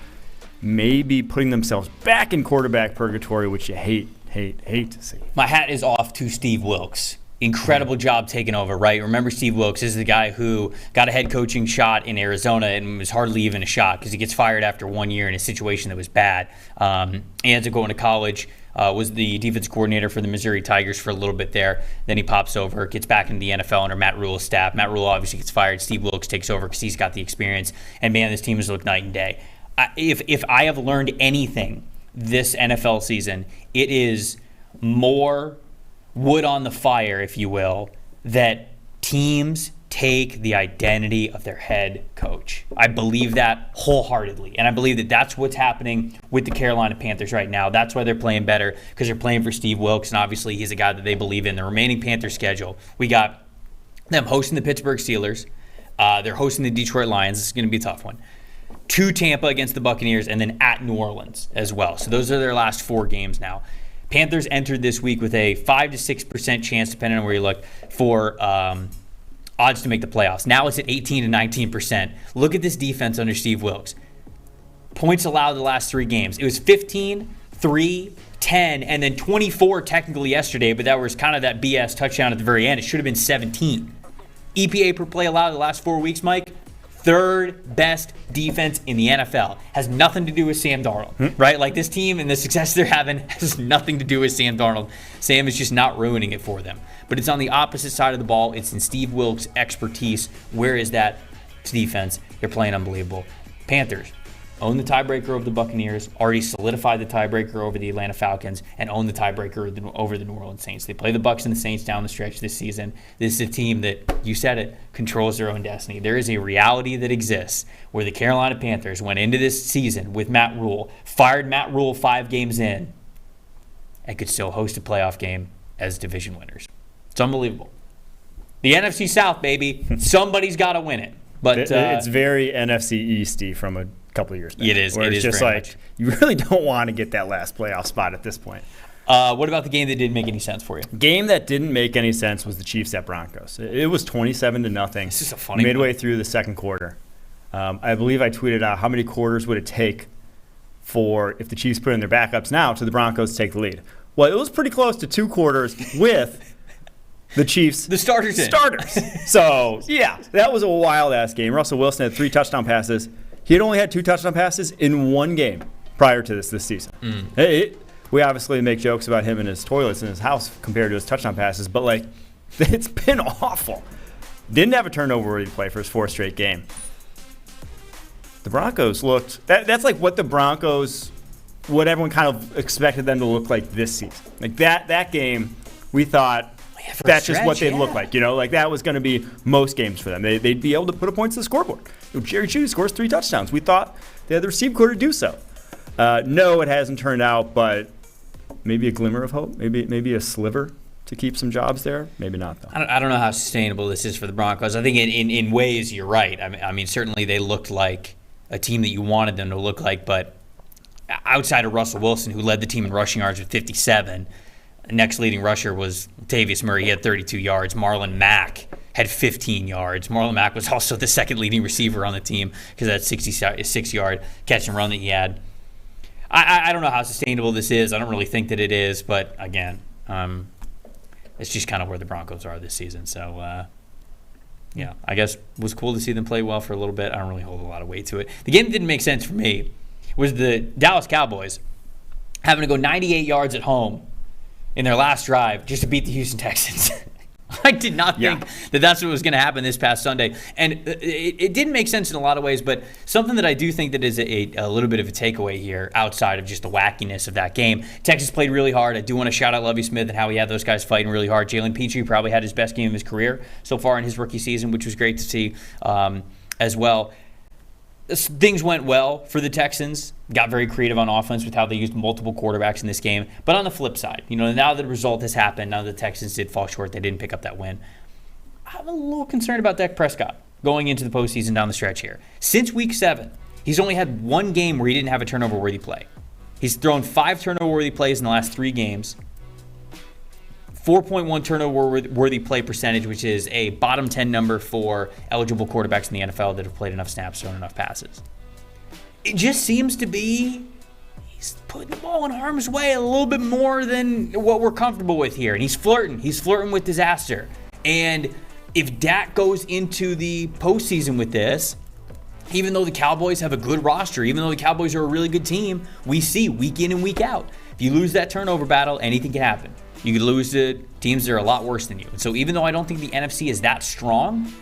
S8: may be putting themselves back in quarterback purgatory, which you hate to see.
S7: My hat is off to Steve Wilks. Incredible job taking over, right? Remember, Steve Wilks is the guy who got a head coaching shot in Arizona and was hardly even a shot because he gets fired after 1 year in a situation that was bad. He ends up going to college, was the defense coordinator for the Missouri Tigers for a little bit there. Then he pops over, gets back into the NFL under Matt Rule's staff. Matt Rule obviously gets fired. Steve Wilks takes over because he's got the experience. And man, this team has looked night and day. If I have learned anything this NFL season, it is more wood on the fire, if you will, that teams take the identity of their head coach. I believe that wholeheartedly, and I believe that that's what's happening with the Carolina Panthers right now. That's why they're playing better, because they're playing for Steve Wilks, and obviously he's a guy that they believe in. The remaining Panthers schedule, we got them hosting the Pittsburgh Steelers. They're hosting the Detroit Lions. This is going to be a tough one. To Tampa against the Buccaneers, and then at New Orleans as well. So those are their last 4 games now. Panthers entered this week with a 5 to 6% chance, depending on where you look, for odds to make the playoffs. Now it's at 18 to 19%. Look at this defense under Steve Wilks. Points allowed the last 3 games. It was 15, 3, 10, and then 24 technically yesterday, but that was kind of that BS touchdown at the very end. It should have been 17. EPA per play allowed the last 4 weeks, Mike. 3rd best defense in the NFL. Has nothing to do with Sam Darnold, right? Like, this team and the success they're having has nothing to do with Sam Darnold. Sam is just not ruining it for them. But it's on the opposite side of the ball. It's in Steve Wilks' expertise. Where is that defense? They're playing unbelievable. Panthers own the tiebreaker over the Buccaneers, already solidified the tiebreaker over the Atlanta Falcons, and own the tiebreaker over the New Orleans Saints. They play the Bucs and the Saints down the stretch this season. This is a team that, you said it, controls their own destiny. There is a reality that exists where the Carolina Panthers went into this season with Matt Rule, fired Matt Rule 5 games in, and could still host a playoff game as division winners. It's unbelievable. The NFC South, baby. Somebody's got to win it. But
S8: it's very NFC Easty from a couple of years back.
S7: It is.
S8: Where
S7: it
S8: it's
S7: is
S8: just
S7: very
S8: like
S7: much.
S8: you really don't want to get that last playoff spot at this point.
S7: What about the game that didn't make any sense for you?
S8: Game that didn't make any sense was the Chiefs at Broncos. It was 27-0.
S7: This is a funny
S8: midway
S7: one.
S8: through the second quarter. I believe I tweeted out how many quarters would it take for if the Chiefs put in their backups now to the Broncos to take the lead. Well, it was pretty close to 2 quarters with the Chiefs.
S7: The starters.
S8: So, yeah, that was a wild-ass game. Russell Wilson had 3 touchdown passes. He had only had 2 touchdown passes in 1 game prior to this season. We obviously make jokes about him and his toilets in his house compared to his touchdown passes, but, like, it's been awful. Didn't have a turnover-worthy play for his 4th straight game. The Broncos looked – that's like what the Broncos – what everyone kind of expected them to look like this season. Like, that game, we thought that's just what they'd look like. You know, like that was going to be most games for them. They'd be able to put a point to the scoreboard. Jerry Jeudy scores 3 touchdowns. We thought they had the receiving core to do so. No, it hasn't turned out, but – maybe a glimmer of hope, maybe a sliver to keep some jobs there. Maybe not, though.
S7: I don't know how sustainable this is for the Broncos. I think in ways you're right. I mean, certainly they looked like a team that you wanted them to look like, but outside of Russell Wilson, who led the team in rushing yards with 57, the next leading rusher was Latavius Murray. He had 32 yards. Marlon Mack had 15 yards. Marlon Mack was also the second leading receiver on the team because of that 66-yard catch and run that he had. I don't know how sustainable this is. I don't really think that it is, but again, it's just kind of where the Broncos are this season. So, yeah, I guess it was cool to see them play well for a little bit. I don't really hold a lot of weight to it. The game that didn't make sense for me was the Dallas Cowboys having to go 98 yards at home in their last drive just to beat the Houston Texans. I did not think that that's what was going to happen this past Sunday. And it didn't make sense in a lot of ways, but something that I do think that is a little bit of a takeaway here outside of just the wackiness of that game. Texas played really hard. I do want to shout out Lovie Smith and how he had those guys fighting really hard. Jalen Petrie probably had his best game of his career so far in his rookie season, which was great to see as well. Things went well for the Texans. Got very creative on offense with how they used multiple quarterbacks in this game. But on the flip side, now the result has happened. Now the Texans did fall short. They didn't pick up that win. I'm a little concerned about Dak Prescott going into the postseason down the stretch here. Since Week 7, he's only had 1 game where he didn't have a turnover-worthy play. He's thrown 5 turnover-worthy plays in the last 3 games. 4.1 turnover-worthy play percentage, which is a bottom 10 number for eligible quarterbacks in the NFL that have played enough snaps, thrown enough passes. It just seems to be he's putting the ball in harm's way a little bit more than what we're comfortable with here. And he's flirting. He's flirting with disaster. And if Dak goes into the postseason with this, even though the Cowboys have a good roster, even though the Cowboys are a really good team, we see week in and week out. If you lose that turnover battle, anything can happen. You could lose to teams that are a lot worse than you. And so even though I don't think the NFC is that strong,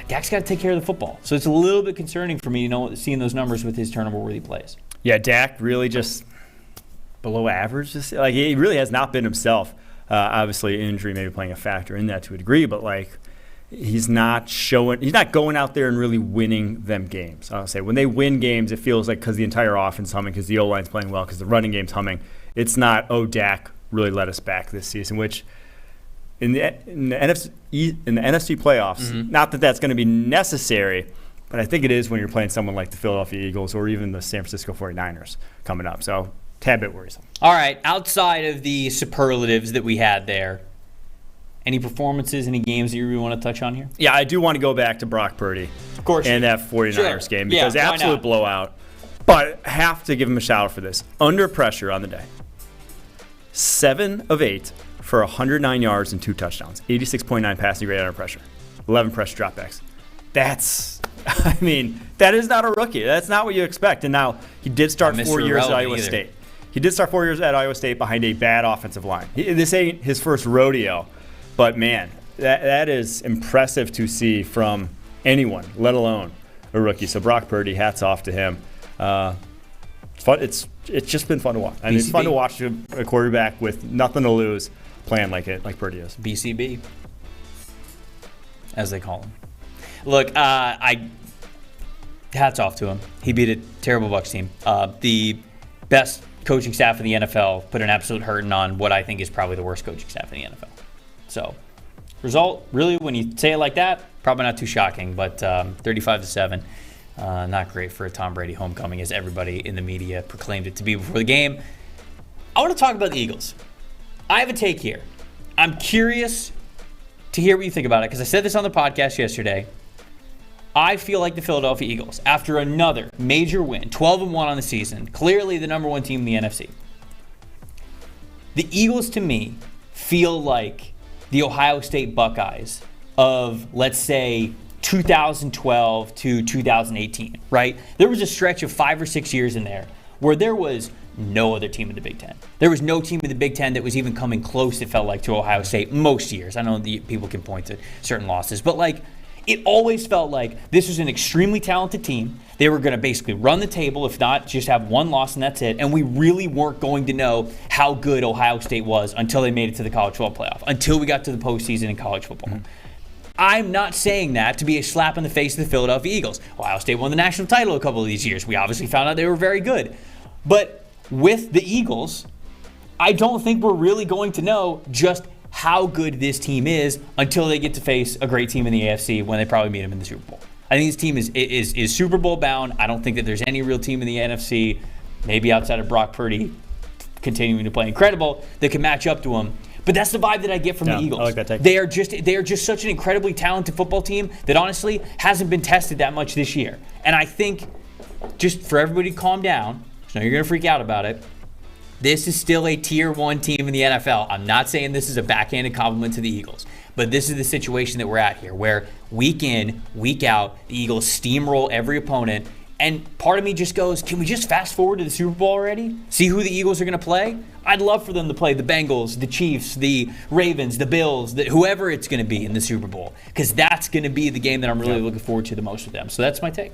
S7: Dak's got to take care of the football. So it's a little bit concerning for me, seeing those numbers with his turnover-worthy plays.
S8: Yeah, Dak really just below average. Like he really has not been himself. Obviously, injury maybe playing a factor in that to a degree, but like he's not going out there and really winning them games. I'll say when they win games, it feels like because the entire offense humming, because the O-line's playing well, because the running game's humming. It's not, Dak really led us back this season, which in the NFC playoffs, not that that's going to be necessary, but I think it is when you're playing someone like the Philadelphia Eagles or even the San Francisco 49ers coming up. So, tad bit worrisome.
S7: All right, outside of the superlatives that we had there, any performances, any games that you really want to touch on here?
S8: Yeah, I do want to go back to Brock Purdy.
S7: Of course.
S8: And that 49ers game because
S7: yeah,
S8: absolute blowout. But have to give him a shout out for this. Under pressure on the day. 7 of 8 for 109 yards and 2 touchdowns. 86.9 passing grade under pressure. 11 pressure dropbacks. That is not a rookie. That's not what you expect. And now he did start 4 years at Iowa State. He did start 4 years at Iowa State behind a bad offensive line. This ain't his first rodeo, but man, that is impressive to see from anyone, let alone a rookie. So Brock Purdy, hats off to him. It's fun. It's just been fun to watch. I mean, it's fun to watch a quarterback with nothing to lose playing like Purdy is.
S7: BCB, as they call him. Look, hats off to him. He beat a terrible Bucs team. The best coaching staff in the NFL put an absolute hurting on what I think is probably the worst coaching staff in the NFL. So, Result, really, when you say it like that, probably not too shocking, but 35-7. Not great for a Tom Brady homecoming, as everybody in the media proclaimed it to be before the game. I want to talk about the Eagles. I have a take here. I'm curious to hear what you think about it, because I said this on the podcast yesterday. I feel like the Philadelphia Eagles, after another major win, 12-1 on the season, clearly the number one team in the NFC. The Eagles, to me, feel like the Ohio State Buckeyes of, let's say, 2012 to 2018, right? There was a stretch of 5 or 6 years in there where there was no other team in the Big Ten. There was no team in the Big Ten that was even coming close, it felt like, to Ohio State most years. I know people can point to certain losses, but like, it always felt like this was an extremely talented team. They were going to basically run the table, if not just have one loss and that's it. And we really weren't going to know how good Ohio State was until they made it to the college football playoff, until we got to the postseason in college football. Mm-hmm. I'm not saying that to be a slap in the face of the Philadelphia Eagles. Ohio State won the national title a couple of these years. We obviously found out they were very good. But with the Eagles, I don't think we're really going to know just how good this team is until they get to face a great team in the AFC when they probably meet them in the Super Bowl. I think this team is Super Bowl bound. I don't think that there's any real team in the NFC, maybe outside of Brock Purdy continuing to play incredible, that can match up to them. But that's the vibe that I get from the Eagles.
S8: I like that take.
S7: They are just such an incredibly talented football team that honestly hasn't been tested that much this year. And I think, just for everybody to calm down, so you're going to freak out about it, this is still a tier 1 team in the NFL. I'm not saying this is a backhanded compliment to the Eagles, but this is the situation that we're at here, where week in, week out, the Eagles steamroll every opponent. And part of me just goes, can we just fast forward to the Super Bowl already? See who the Eagles are going to play? I'd love for them to play the Bengals, the Chiefs, the Ravens, the Bills, whoever it's going to be in the Super Bowl, because that's going to be the game that I'm really looking forward to the most with them. So that's my take.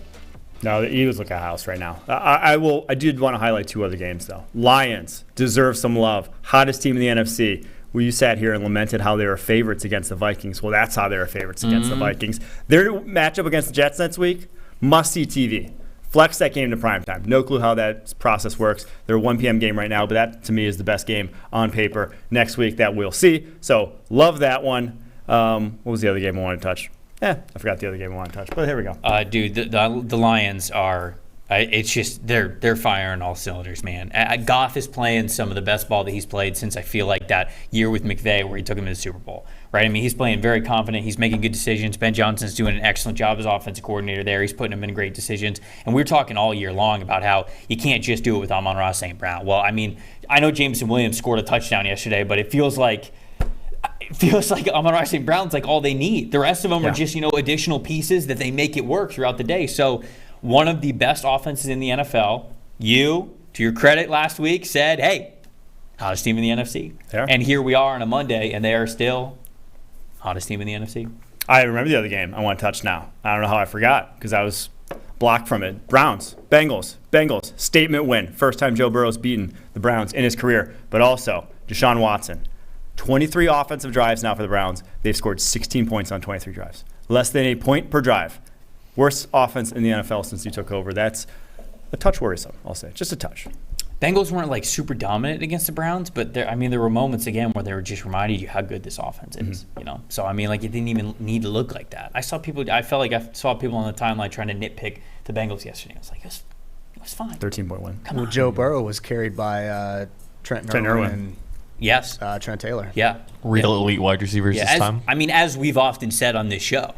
S8: No, the Eagles look a house right now. I did want to highlight 2 other games, though. Lions deserve some love. Hottest team in the NFC. Well, you sat here and lamented how they were favorites against the Vikings. Well, that's how they were favorites against the Vikings. Their matchup against the Jets next week, must-see TV. Flex that game to primetime. No clue how that process works. They're a 1 p.m. game right now, but that, to me, is the best game on paper next week that we'll see. So, love that one. What was the other game I wanted to touch? I forgot the other game I wanted to touch, but here we go.
S7: Dude, the Lions are, it's just, they're firing all cylinders, man. Goff is playing some of the best ball that he's played since I feel like that year with McVay where he took him to the Super Bowl, right? I mean, he's playing very confident. He's making good decisions. Ben Johnson's doing an excellent job as offensive coordinator there. He's putting him in great decisions. And we're talking all year long about how you can't just do it with Amon-Ra St. Brown. Well, I mean, I know Jameson Williams scored a touchdown yesterday, but it feels like Amon-Ra St. Brown's like all they need. The rest of them are just, additional pieces that they make it work throughout the day. So one of the best offenses in the NFL, you, to your credit last week, said, hey, hottest team in the NFC.
S8: Yeah.
S7: And here we are on a Monday, and they are still hottest team in the NFC.
S8: I remember the other game I want to touch now. I don't know how I forgot because I was blocked from it. Browns, Bengals, statement win. First time Joe Burrow's beaten the Browns in his career, but also Deshaun Watson. 23 offensive drives now for the Browns. They've scored 16 points on 23 drives. Less than a point per drive. Worst offense in the NFL since he took over. That's a touch worrisome, I'll say. Just a touch.
S7: Bengals weren't like super dominant against the Browns, but there were moments again where they were just reminding you how good this offense is. So I mean, like, it didn't even need to look like that. I felt like I saw people on the timeline trying to nitpick the Bengals yesterday. I was like, it was fine.
S8: 13-point win.
S7: Come on.
S9: Joe Burrow was carried by Trent Irwin and
S7: yes,
S9: Trent Taylor.
S7: Yeah,
S10: real elite wide receivers this time.
S7: I mean, as we've often said on this show,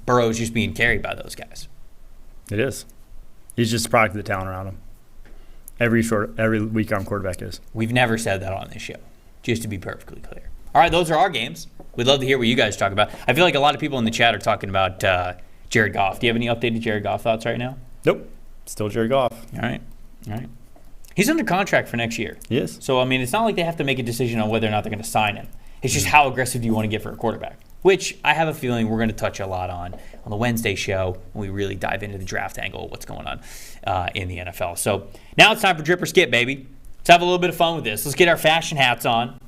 S7: Burrow's just being carried by those guys.
S8: It is. He's just a product of the talent around him. Every week-on quarterback is.
S7: We've never said that on this show, just to be perfectly clear. All right, those are our games. We'd love to hear what you guys talk about. I feel like a lot of people in the chat are talking about Jared Goff. Do you have any updated Jared Goff thoughts right now?
S8: Nope. Still Jared Goff.
S7: All right. He's under contract for next year.
S8: He is.
S7: So, I mean, it's not like they have to make a decision on whether or not they're going to sign him. It's just how aggressive do you want to get for a quarterback, which I have a feeling we're going to touch a lot on the Wednesday show when we really dive into the draft angle of what's going on in the NFL. So now it's time for Drip or Skip, baby. Let's have a little bit of fun with this. Let's get our fashion hats on.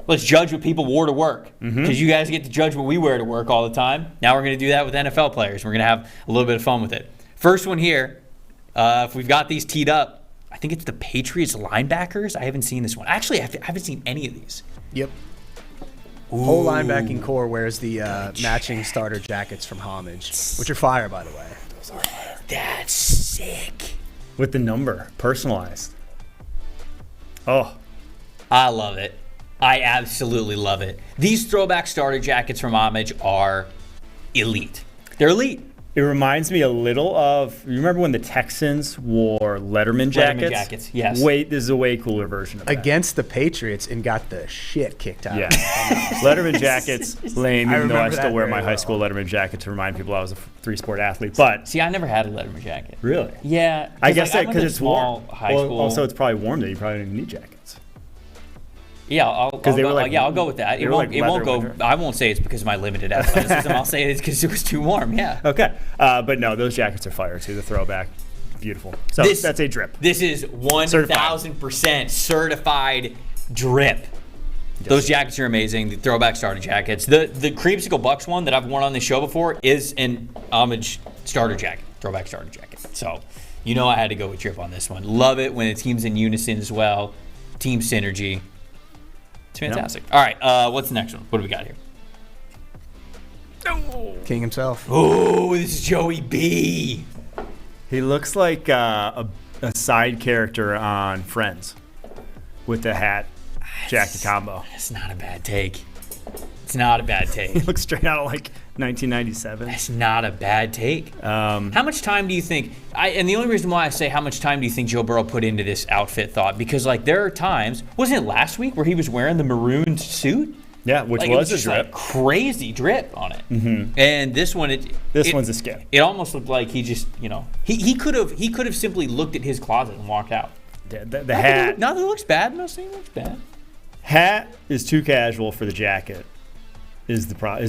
S7: Let's judge what people wore to work, because you guys get to judge what we wear to work all the time. Now we're going to do that with NFL players. We're going to have a little bit of fun with it. First one here, if we've got these teed up, I think it's the Patriots linebackers. I haven't seen this one. Actually, I haven't seen any of these.
S9: Yep. Whole linebacking core wears the matching starter jackets from Homage, which are fire, by the way.
S7: That's sick.
S8: With the number, personalized. Oh.
S7: I love it. I absolutely love it. These throwback starter jackets from Homage are elite. They're elite.
S8: It reminds me a little of, you remember when the Texans wore Letterman jackets?
S7: Letterman jackets, yes.
S8: This is a way cooler version of that.
S9: Against the Patriots and got the shit kicked out.
S8: Yeah.
S9: of them.
S8: Letterman jackets, lame, even though I
S9: remember
S8: still
S9: that
S8: wear
S9: very
S8: my high school Letterman jacket to remind people I was a three-sport athlete. But
S7: See, I never had a Letterman jacket.
S8: Really?
S7: Yeah.
S8: I guess
S7: like,
S8: because it's
S7: small
S8: warm.
S7: high school.
S8: Also, it's probably warm that you probably don't even need jackets.
S7: Yeah, I'll go with that. It won't go.
S8: winter.
S7: I won't say it's because of my limited athleticism. I'll say it's because it was too warm. Yeah.
S8: Okay. But no, those jackets are fire too. The throwback, beautiful. So that's a drip.
S7: This is 1,000% certified drip. Yes. Those jackets are amazing. The throwback starter jackets. The Creamsicle Bucks one that I've worn on this show before is an Homage starter jacket, throwback starter jacket. So, I had to go with drip on this one. Love it when the team's in unison as well. Team synergy. It's fantastic. Yep. All right, what's the next one? What do we got here?
S9: King himself.
S7: Oh, this is Joey B.
S8: He looks like a side character on Friends with the hat, jacket combo.
S7: That's not a bad take. It's not a bad take.
S8: He looks straight out of like 1997.
S7: That's not a bad take. How much time do you think? And the only reason why I say how much time do you think Joe Burrow put into this outfit thought? Because there are times, wasn't it last week where he was wearing the maroon suit?
S8: Yeah, which was a drip.
S7: Like crazy drip on it. Mm-hmm. And this one,
S8: one's a skip.
S7: It almost looked like he just, he could have simply looked at his closet and walked out.
S8: The hat.
S7: Nothing looks bad. No, saying it looks bad.
S8: Hat is too casual for the jacket. Is the problem?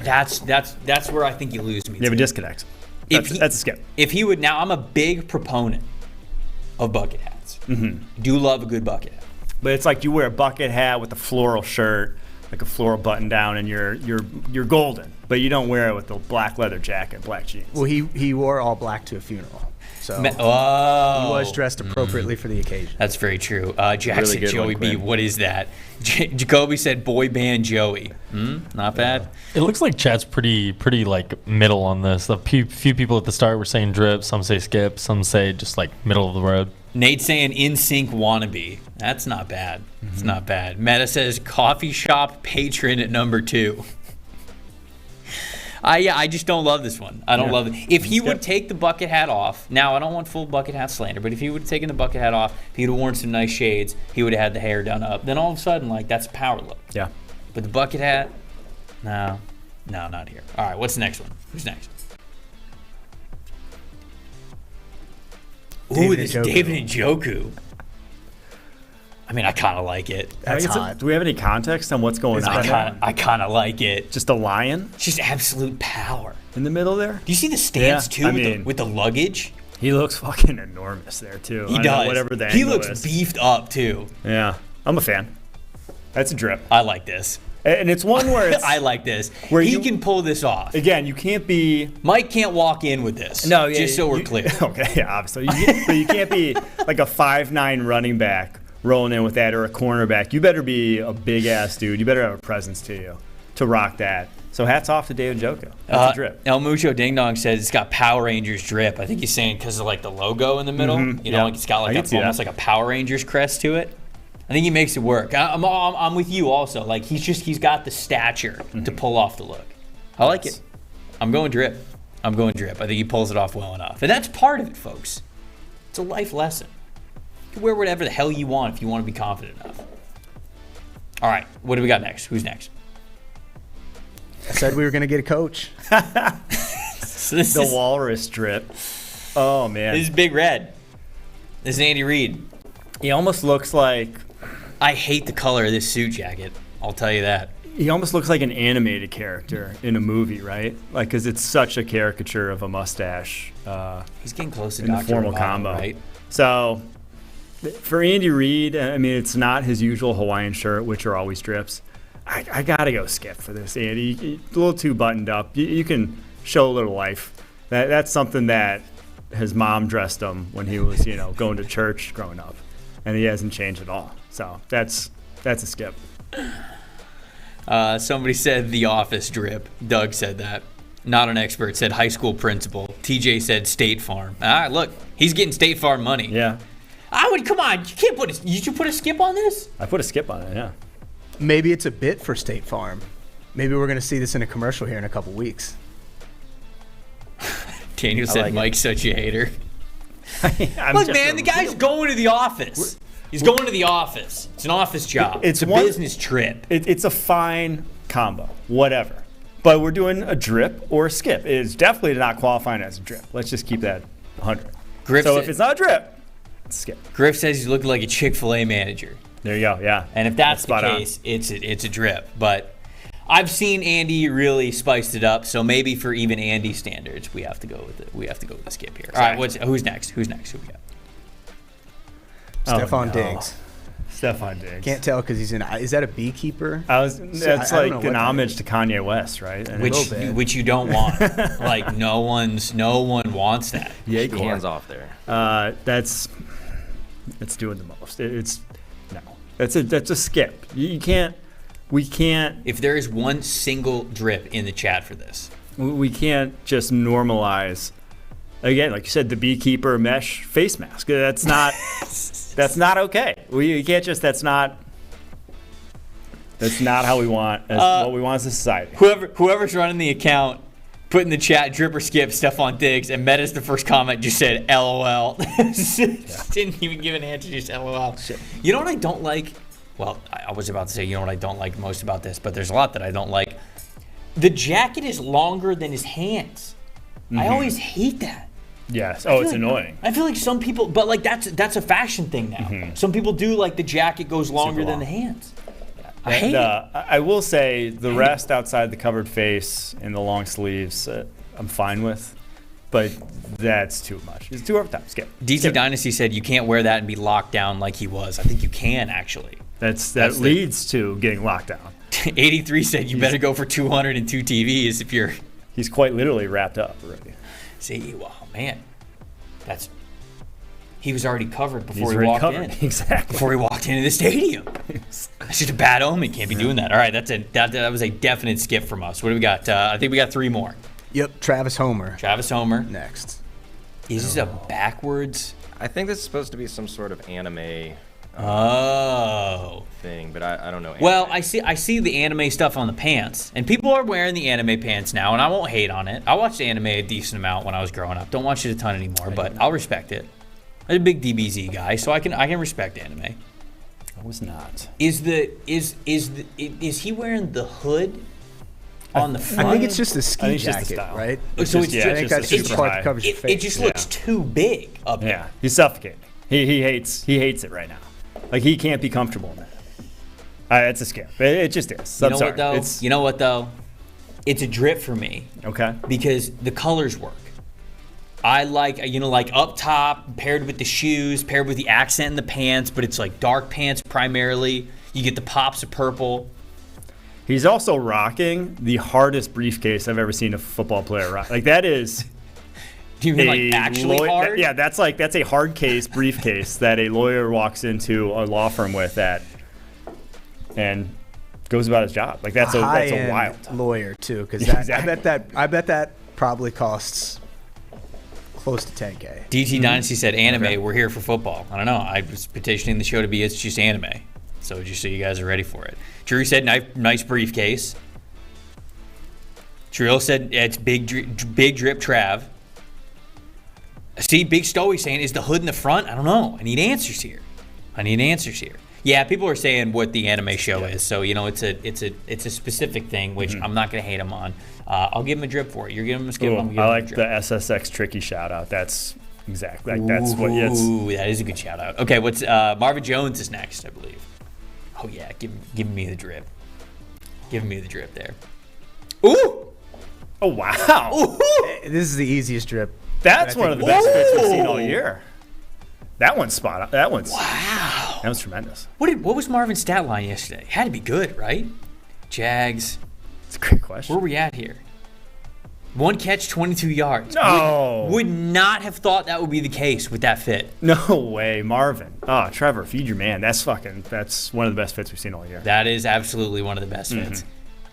S7: That's where I think you lose me.
S8: You have a disconnect. That's a skip.
S7: If he would now, I'm a big proponent of bucket hats.
S8: Mm-hmm.
S7: Do love a good bucket hat.
S8: But it's like you wear a bucket hat with a floral shirt, like a floral button down, and you're golden. But you don't wear it with the black leather jacket, black jeans.
S9: Well, he wore all black to a funeral. So he
S7: oh,
S9: was dressed appropriately for the occasion.
S7: That's very true. Jackson
S1: Really good
S7: Joey
S1: one,
S7: B.
S1: Quinn.
S7: What is that? Jacoby said boy band Joey. Not bad.
S10: It looks like Chat's pretty like middle on this. The few people at the start were saying drip. Some say skip. Some say just like middle of the road.
S7: Nate saying in sync wannabe. That's not bad. It's not bad. Meta says coffee shop patron at number 2. I just don't love this one. I don't love it. If he would take the bucket hat off, now I don't want full bucket hat slander, but if he would have taken the bucket hat off, if he would have worn some nice shades, he would have had the hair done up. Then all of a sudden, that's a power look.
S8: Yeah.
S7: But the bucket hat, no, not here. All right, what's the next one? Who's next? Ooh, this David Njoku. I mean, I kind of like it.
S9: That's hot.
S8: Do we have any context on what's going on?
S7: I kind of like it.
S8: Just a lion?
S7: Just absolute power.
S8: In the middle there?
S7: Do you see the stance, too, with the luggage?
S8: He looks fucking enormous there, too.
S7: He does.
S8: Whatever the
S7: he
S8: angle
S7: looks
S8: is.
S7: beefed up, too.
S8: Yeah. I'm a fan. That's a drip.
S7: I like this.
S8: And it's one where it's...
S7: I like this.
S8: Where
S7: he can pull this off.
S8: Again, you can't be...
S7: Mike can't walk in with this.
S8: No,
S7: just so we're clear.
S8: Okay, yeah, obviously. But you can't be like a 5'9" running back rolling in with that, or a cornerback. You better be a big-ass dude. You better have a presence to you to rock that. So hats off to David Njoku. That's a drip.
S7: El Mucho Ding Dong says it's got Power Rangers drip. I think he's saying because of the logo in the middle. Like it's got almost like a Power Rangers crest to it. I think he makes it work. I'm with you also. He's got the stature to pull off the look. I like it. I'm going drip. I think he pulls it off well enough. And that's part of it, folks. It's a life lesson. You can wear whatever the hell you want if you want to be confident enough. All right, what do we got next? Who's next?
S9: I said we were going to get a coach.
S8: The walrus drip. Oh, man.
S7: This is Big Red. This is Andy Reid.
S8: He almost looks like...
S7: I hate the color of this suit jacket. I'll tell you that.
S8: He almost looks like an animated character in a movie, right? Because it's such a caricature of a mustache.
S7: He's getting close to
S8: in the
S7: Dr.
S8: formal
S7: Roboto,
S8: combo.
S7: right?
S8: So, for Andy Reid, I mean, it's not his usual Hawaiian shirt, which are always drips. I got to go skip for this, Andy. A little too buttoned up. You can show a little life. That's something that his mom dressed him when he was, going to church growing up. And he hasn't changed at all. So that's a skip.
S7: Somebody said The Office drip. Doug said that. Not an expert said high school principal. TJ said State Farm. Look, he's getting State Farm money.
S8: Yeah.
S7: Come on, you can't put you put a skip on this?
S8: I put a skip on it, yeah.
S9: Maybe it's a bit for State Farm. Maybe we're going to see this in a commercial here in a couple weeks.
S7: Daniel said
S9: like
S7: Mike's such a hater.
S8: Look,
S7: man, the guy's going to the office. He's going to the office. It's an office job. It's a business trip.
S8: It's a fine combo, whatever. But we're doing a drip or a skip. It is definitely not qualifying as a drip. Let's just keep that 100. If it's not a drip, it's a skip.
S7: Griff says he's looking like a Chick-fil-A manager.
S8: There you go, yeah.
S7: And if that's the case, it's a drip. But I've seen Andy really spiced it up, so maybe for even Andy standards, we have to go with it. We have to go with the skip here. All right, who's next? Who we got?
S9: Stephon Diggs.
S8: Stephon Diggs.
S9: Can't tell because he's in. Is that a beekeeper?
S8: That's like an homage to Kanye West, right? And
S7: which you don't want. Like no one wants that.
S5: Yeah, hands off there.
S8: That's doing the most. That's a skip. We can't.
S7: If there is one single drip in the chat for this,
S8: we can't just normalize. Again, like you said, the beekeeper mesh face mask. That's not. That's not okay. We can't just. That's not how we want. What we want as a society.
S7: Whoever's running the account, put in the chat drip or skip Stephon Diggs, and Meta's the first comment just said LOL. Didn't even give an answer, just LOL. Shit. You know what I don't like? Well, I was about to say, you know what I don't like most about this, but there's a lot that I don't like. The jacket is longer than his hands. Mm-hmm. I always hate that.
S8: Yes. Oh, it's annoying.
S7: I feel like some people, but like that's a fashion thing now. Mm-hmm. Some people do like the jacket goes longer than the hands. I hate it.
S8: I will say the rest outside the covered face and the long sleeves, I'm fine with, but that's too much. It's too over the top. Skip.
S7: DT Dynasty said you can't wear that and be locked down like he was. I think you can actually.
S8: That leads to getting locked down.
S7: 83 said you better go for 202 TVs if you're.
S8: He's quite literally wrapped up already.
S7: See, wow, man, he was already covered before he walked in.
S8: Exactly.
S7: Before he walked into the stadium. That's just a bad omen. Can't be doing that. All right, that was a definite skip from us. What do we got? I think we got 3 more.
S9: Yep, Travis Homer.
S7: Next. Is this a backwards?
S5: I think this is supposed to be some sort of anime. Thing, but I don't know. Anime.
S7: Well, I see the anime stuff on the pants, and people are wearing the anime pants now, and I won't hate on it. I watched anime a decent amount when I was growing up. Don't watch it a ton anymore, but I'll respect it. I'm a big DBZ guy, so I can respect anime.
S8: I was not.
S7: Is he wearing the hood on the front?
S9: I think it's just a ski jacket, right?
S7: So
S9: I think that's just the part that covers your face.
S7: It just looks too big up there.
S8: Yeah, he's suffocating. He hates it right now. Like he can't be comfortable in that. It's a skip. It just is.
S7: You know what though? It's a drip for me.
S8: Okay.
S7: Because the colors work. I like up top paired with the shoes, paired with the accent in the pants, but it's like dark pants primarily. You get the pops of purple.
S8: He's also rocking the hardest briefcase I've ever seen a football player rock. Like that is.
S7: Do you mean like actually hard?
S8: Yeah, that's a hard case briefcase that a lawyer walks into a law firm with and goes about his job. Like that's a wild
S9: lawyer too, because
S8: exactly.
S9: I bet that probably costs close to $10K.
S7: DT Dynasty said anime. Okay. We're here for football. I don't know. I was petitioning the show to be it's just anime, so just so you guys are ready for it. Drew said nice briefcase. Trill said it's big drip Trav. See, Big Stoey saying, is the hood in the front? I don't know. I need answers here. Yeah, people are saying what the anime show is, so it's a specific thing, which I'm not going to hate them on. I'll give him a drip for it. You're giving him a skip. I'm giving
S8: I like the SSX tricky shout out. That's exactly that's what it's.
S7: Ooh, that is a good shout out. Okay, what's Marvin Jones is next, I believe. Oh yeah, give me the drip. Give me the drip there. Ooh.
S8: Oh wow.
S7: Ooh.
S9: This is the easiest drip.
S8: That's one of the best fits we've seen all year. That one's spot on. That one's
S7: wow.
S8: That was tremendous.
S7: What was Marvin's stat line yesterday? Had to be good, right? Jags.
S8: It's a great question.
S7: Where are we at here? 1 catch, 22 yards.
S8: No.
S7: Would not have thought that would be the case with that fit.
S8: No way, Marvin. Trevor, feed your man. That's one of the best fits we've seen all year.
S7: That is absolutely one of the best fits.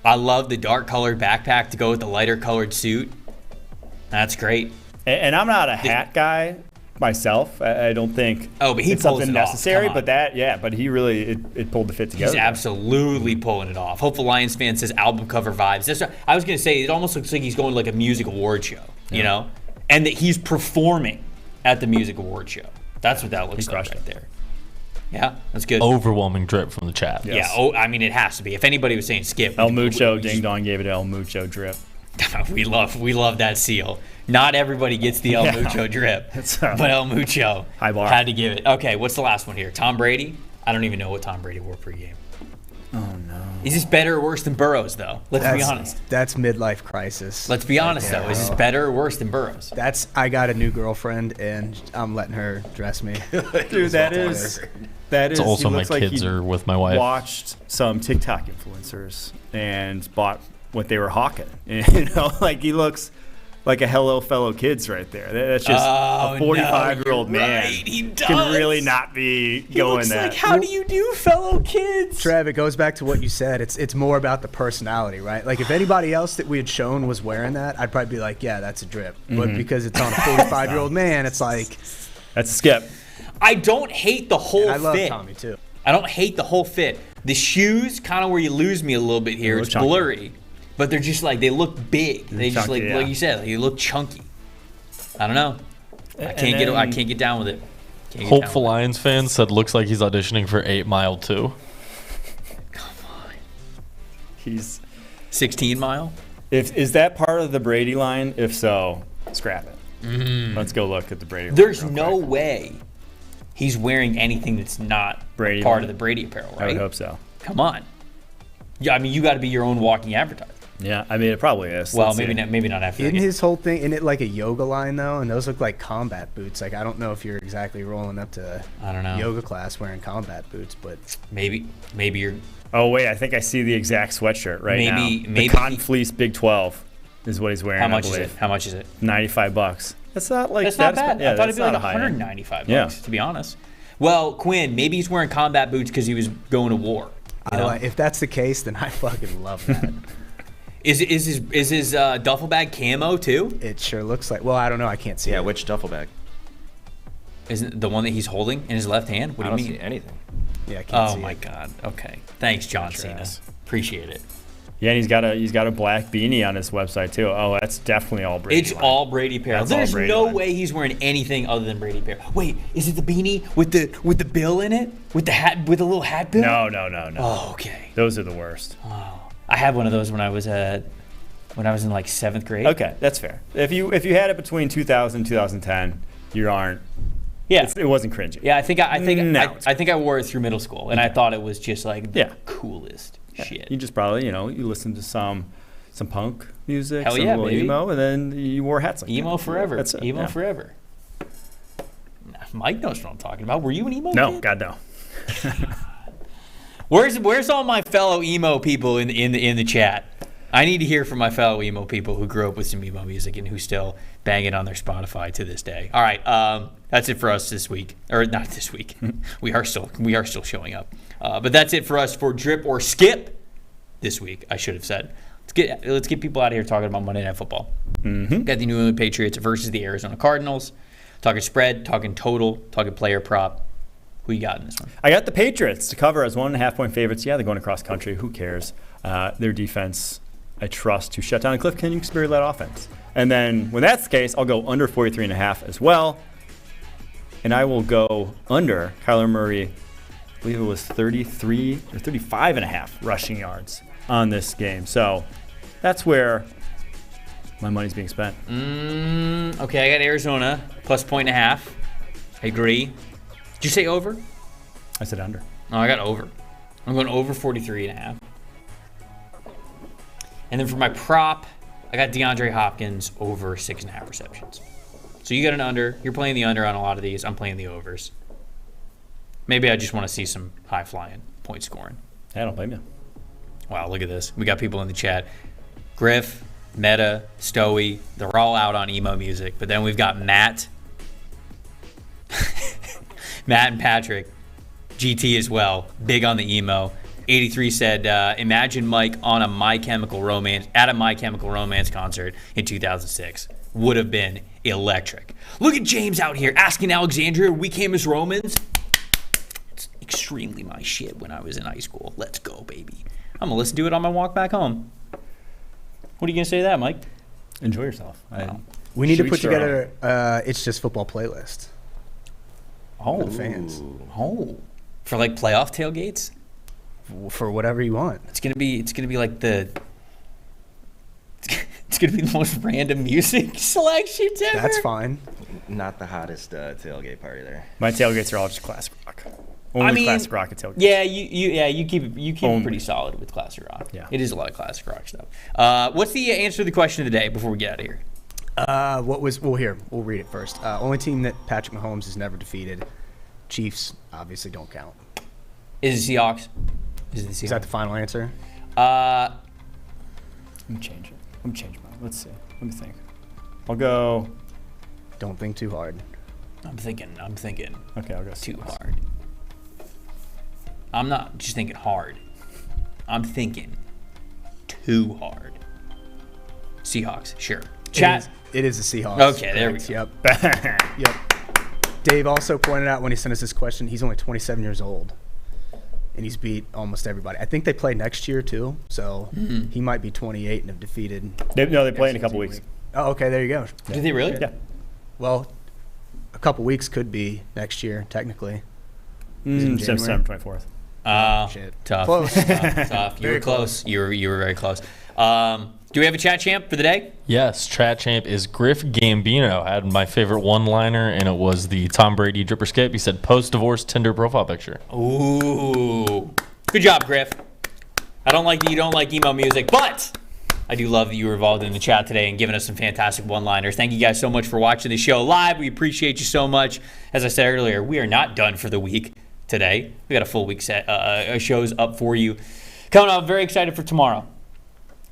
S7: I love the dark colored backpack to go with the lighter colored suit. That's great.
S8: And I'm not a hat guy myself. I don't think
S7: but he
S8: it's
S7: pulls
S8: something
S7: it off.
S8: necessary.
S7: Come on.
S8: But he really it pulled the fit together.
S7: He's absolutely pulling it off. Hopeful Lions fan says album cover vibes. That's what, I was going to say, it almost looks like he's going to like a music award show, you know? And that he's performing at the music award show. That's what that looks like right there. Yeah, that's good.
S10: Overwhelming drip from the chat.
S7: Yeah, I mean, it has to be. If anybody was saying skip.
S8: El Mucho, Ding Dong gave it El Mucho drip.
S7: we love that seal. Not everybody gets the El Mucho drip, but El Mucho
S8: high bar.
S7: Had to give it. Okay, what's the last one here? Tom Brady? I don't even know what Tom Brady wore pregame.
S8: Oh, no.
S7: Is this better or worse than Burrows, though? Let's be honest.
S9: That's midlife crisis.
S7: Let's be honest, though. Is this better or worse than Burrows?
S9: I got a new girlfriend, and I'm letting her dress me.
S8: Dude, that is.
S10: It's also my kids are with my wife.
S8: Watched some TikTok influencers and bought what they were hawking. You know, like he looks like a Hello Fellow Kids right there. That's just a 45-year-old man.
S7: He does.
S8: Can really not be going
S7: looks
S8: that.
S7: Like, how do you do, Fellow Kids?
S9: Trev, it goes back to what you said. It's more about the personality, right? Like if anybody else that we had shown was wearing that, I'd probably be like, yeah, that's a drip. But because it's on a 45-year-old man, it's like
S8: that's a skip.
S7: I don't hate the whole fit.
S9: I love Tommy too.
S7: I don't hate the whole fit. The shoes, kind of where you lose me a little bit here. It's
S8: chunky.
S7: Blurry, but they're just like they look big. They just
S8: chunky,
S7: like you said, like, they look chunky. I don't know. I can't get down with it.
S10: Hopeful Lions fan said looks like he's auditioning for 8 Mile too.
S7: Come on.
S8: He's
S7: 16 Mile.
S8: Is that part of the Brady line? If so, scrap it. Let's go look at the Brady line.
S7: There's no way he's wearing anything that's not
S8: Brady
S7: part
S8: line?
S7: of the Brady apparel, right?
S8: I would hope so.
S7: Come on. Yeah, I mean, you got to be your own walking advertisement.
S8: Yeah, I mean, it probably is.
S7: Well, maybe not after.
S9: Isn't his whole thing, isn't it like a yoga line though? And those look like combat boots. Like I don't know if you're exactly rolling up to yoga class wearing combat boots, but
S7: maybe you're.
S8: Oh wait, I think I see the exact sweatshirt right now.
S7: Maybe
S8: the Con Fleece Big 12 is what he's wearing.
S7: How much is it? How much is it?
S8: $95. That's not like
S7: that's not bad.
S8: Yeah,
S7: I thought it'd be like
S8: $195
S7: $195. To be honest. Well, Quinn, maybe he's wearing combat boots because he was going to war.
S9: If that's the case, then I fucking love that.
S7: Is his duffel bag camo too?
S9: It sure looks like. Well, I don't know. I can't see.
S5: Yeah,
S9: it.
S5: which duffel bag?
S7: Isn't the one that he's holding in his left hand? What do you mean?
S5: See anything?
S9: Yeah, I can't see.
S7: Oh my God. Okay. Thanks, John Cena. Appreciate it.
S8: Yeah, and he's got a black beanie on his website too. Oh, that's definitely all Brady.
S7: It's all Brady apparel. There's no way he's wearing anything other than Brady apparel. Wait, is it the beanie with the bill in it? With the hat, with a little hat bill?
S8: No.
S7: Oh, okay.
S8: Those are the worst.
S7: Oh, I had one of those when I was in like 7th grade.
S8: Okay, that's fair. If you had it between 2000 and 2010, you aren't.
S7: Yeah,
S8: it wasn't cringy.
S7: Yeah, I think I wore it through middle school, and I thought it was just like the coolest shit.
S8: You just probably you listened to some punk music,
S7: Hell
S8: some
S7: yeah,
S8: little
S7: baby.
S8: emo, and then you wore hats like
S7: emo
S8: that.
S7: forever.
S8: That's it.
S7: Emo forever. Mike knows what I'm talking about. Were you an emo?
S8: No,
S7: kid?
S8: God no.
S7: Where's all my fellow emo people in the chat? I need to hear from my fellow emo people who grew up with some emo music and who still bang it on their Spotify to this day. All right, that's it for us this week, or not this week. we are still showing up, but that's it for us for Drip or Skip this week. I should have said. Let's get people out of here talking about Monday Night Football.
S8: Mm-hmm.
S7: Got the New England Patriots versus the Arizona Cardinals. Talking spread, talking total, talking player prop. Who you got in this one?
S8: I got the Patriots to cover as 1.5-point favorites. Yeah, they're going across country. Who cares? Their defense, I trust to shut down Cliff Kingsbury-led offense. And then when that's the case, I'll go under 43.5 as well. And I will go under Kyler Murray. I believe it was 33 or 35.5 rushing yards on this game. So that's where my money's being spent.
S7: Okay, I got Arizona plus 1.5. I agree. Did you say over?
S8: I said under.
S7: No, I got over. I'm going over 43.5. And then for my prop, I got DeAndre Hopkins over 6.5 receptions. So you got an under. You're playing the under on a lot of these. I'm playing the overs. Maybe I just want to see some high-flying point scoring.
S8: I don't blame you.
S7: Wow, look at this. We got people in the chat. Griff, Meta, Stoey, they're all out on emo music. But then we've got Matt. Matt and Patrick. GT as well. Big on the emo. 83 said, imagine Mike on a My Chemical Romance concert in 2006. Would have been electric. Look at James out here asking Alexandria, we came as Romans. It's extremely my shit when I was in high school. Let's go, baby. I'm going to listen to it on my walk back home. What are you going to say to that, Mike?
S8: Enjoy yourself.
S9: We need to put together It's Just Football playlist.
S7: Oh,
S9: for the fans.
S7: Oh, for like playoff tailgates?
S9: For whatever you want.
S7: It's gonna be like it's gonna be the most random music selections ever.
S9: That's fine.
S5: Not the hottest tailgate party there.
S8: My tailgates are all just classic rock. Only classic rock at tailgates.
S7: Yeah, you keep it pretty solid with classic rock.
S8: Yeah,
S7: it is a lot of classic rock stuff. What's the answer to the question of the day before we get out of here?
S9: Here, we'll read it first. Only team that Patrick Mahomes has never defeated. Chiefs obviously don't count.
S7: Is it Seahawks?
S9: Is that the final answer?
S8: Let me change it. Let me change mine. Let's see. Let me think. I'll go.
S9: Don't think too hard.
S7: I'm thinking.
S8: Okay, I'll go
S7: too hard. I'm not just thinking hard. I'm thinking too hard. Seahawks, sure. Chat.
S9: It is the Seahawks.
S7: Okay, there we go.
S9: Yep. Dave also pointed out when he sent us this question, he's only 27 years old, and he's beat almost everybody. I think they play next year too, so he might be 28 and have defeated.
S8: They play in a couple weeks.
S9: Oh, okay, there you go.
S7: Do they really?
S8: Yeah.
S9: Well, a couple weeks could be next year technically.
S8: September 24th.
S9: Shit.
S7: Tough.
S9: Close.
S7: Tough. You were close. You were very close. Do we have a chat champ for the day?
S10: Yes, chat champ is Griff Gambino. I had my favorite one-liner, and it was the Tom Brady dripper skip. He said, post-divorce Tinder profile picture.
S7: Ooh. Good job, Griff. I don't like that you don't like emo music, but I do love that you were involved in the chat today and giving us some fantastic one-liners. Thank you guys so much for watching the show live. We appreciate you so much. As I said earlier, we are not done for the week today. We got a full week set shows up for you. Coming up, very excited for tomorrow.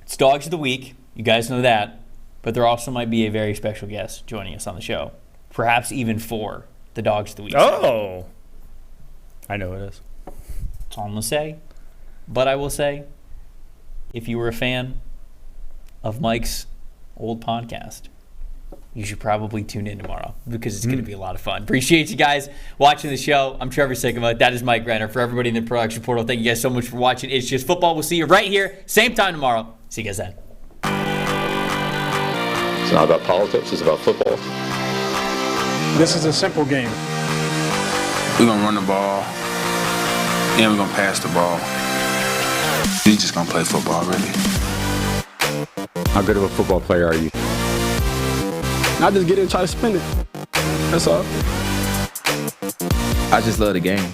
S7: It's Dogs of the Week. You guys know that. But there also might be a very special guest joining us on the show. Perhaps even for the Dogs of the Week.
S8: Oh! I know it is.
S7: That's all I'm going to say. But I will say, if you were a fan of Mike's old podcast, you should probably tune in tomorrow because it's going to be a lot of fun. Appreciate you guys watching the show. I'm Trevor Sikkema. That is Mike Renner. For everybody in the production portal, thank you guys so much for watching. It's Just Football. We'll see you right here, same time tomorrow. See you guys then.
S1: It's not about politics, it's about football.
S2: This is a simple game.
S3: We're going to run the ball, and we're going to pass the ball. We're just going to play football, really.
S4: How good of a football player are you?
S2: Not just get in and try to spin it. That's all.
S5: I just love the game.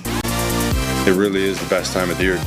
S6: It really is the best time of the year.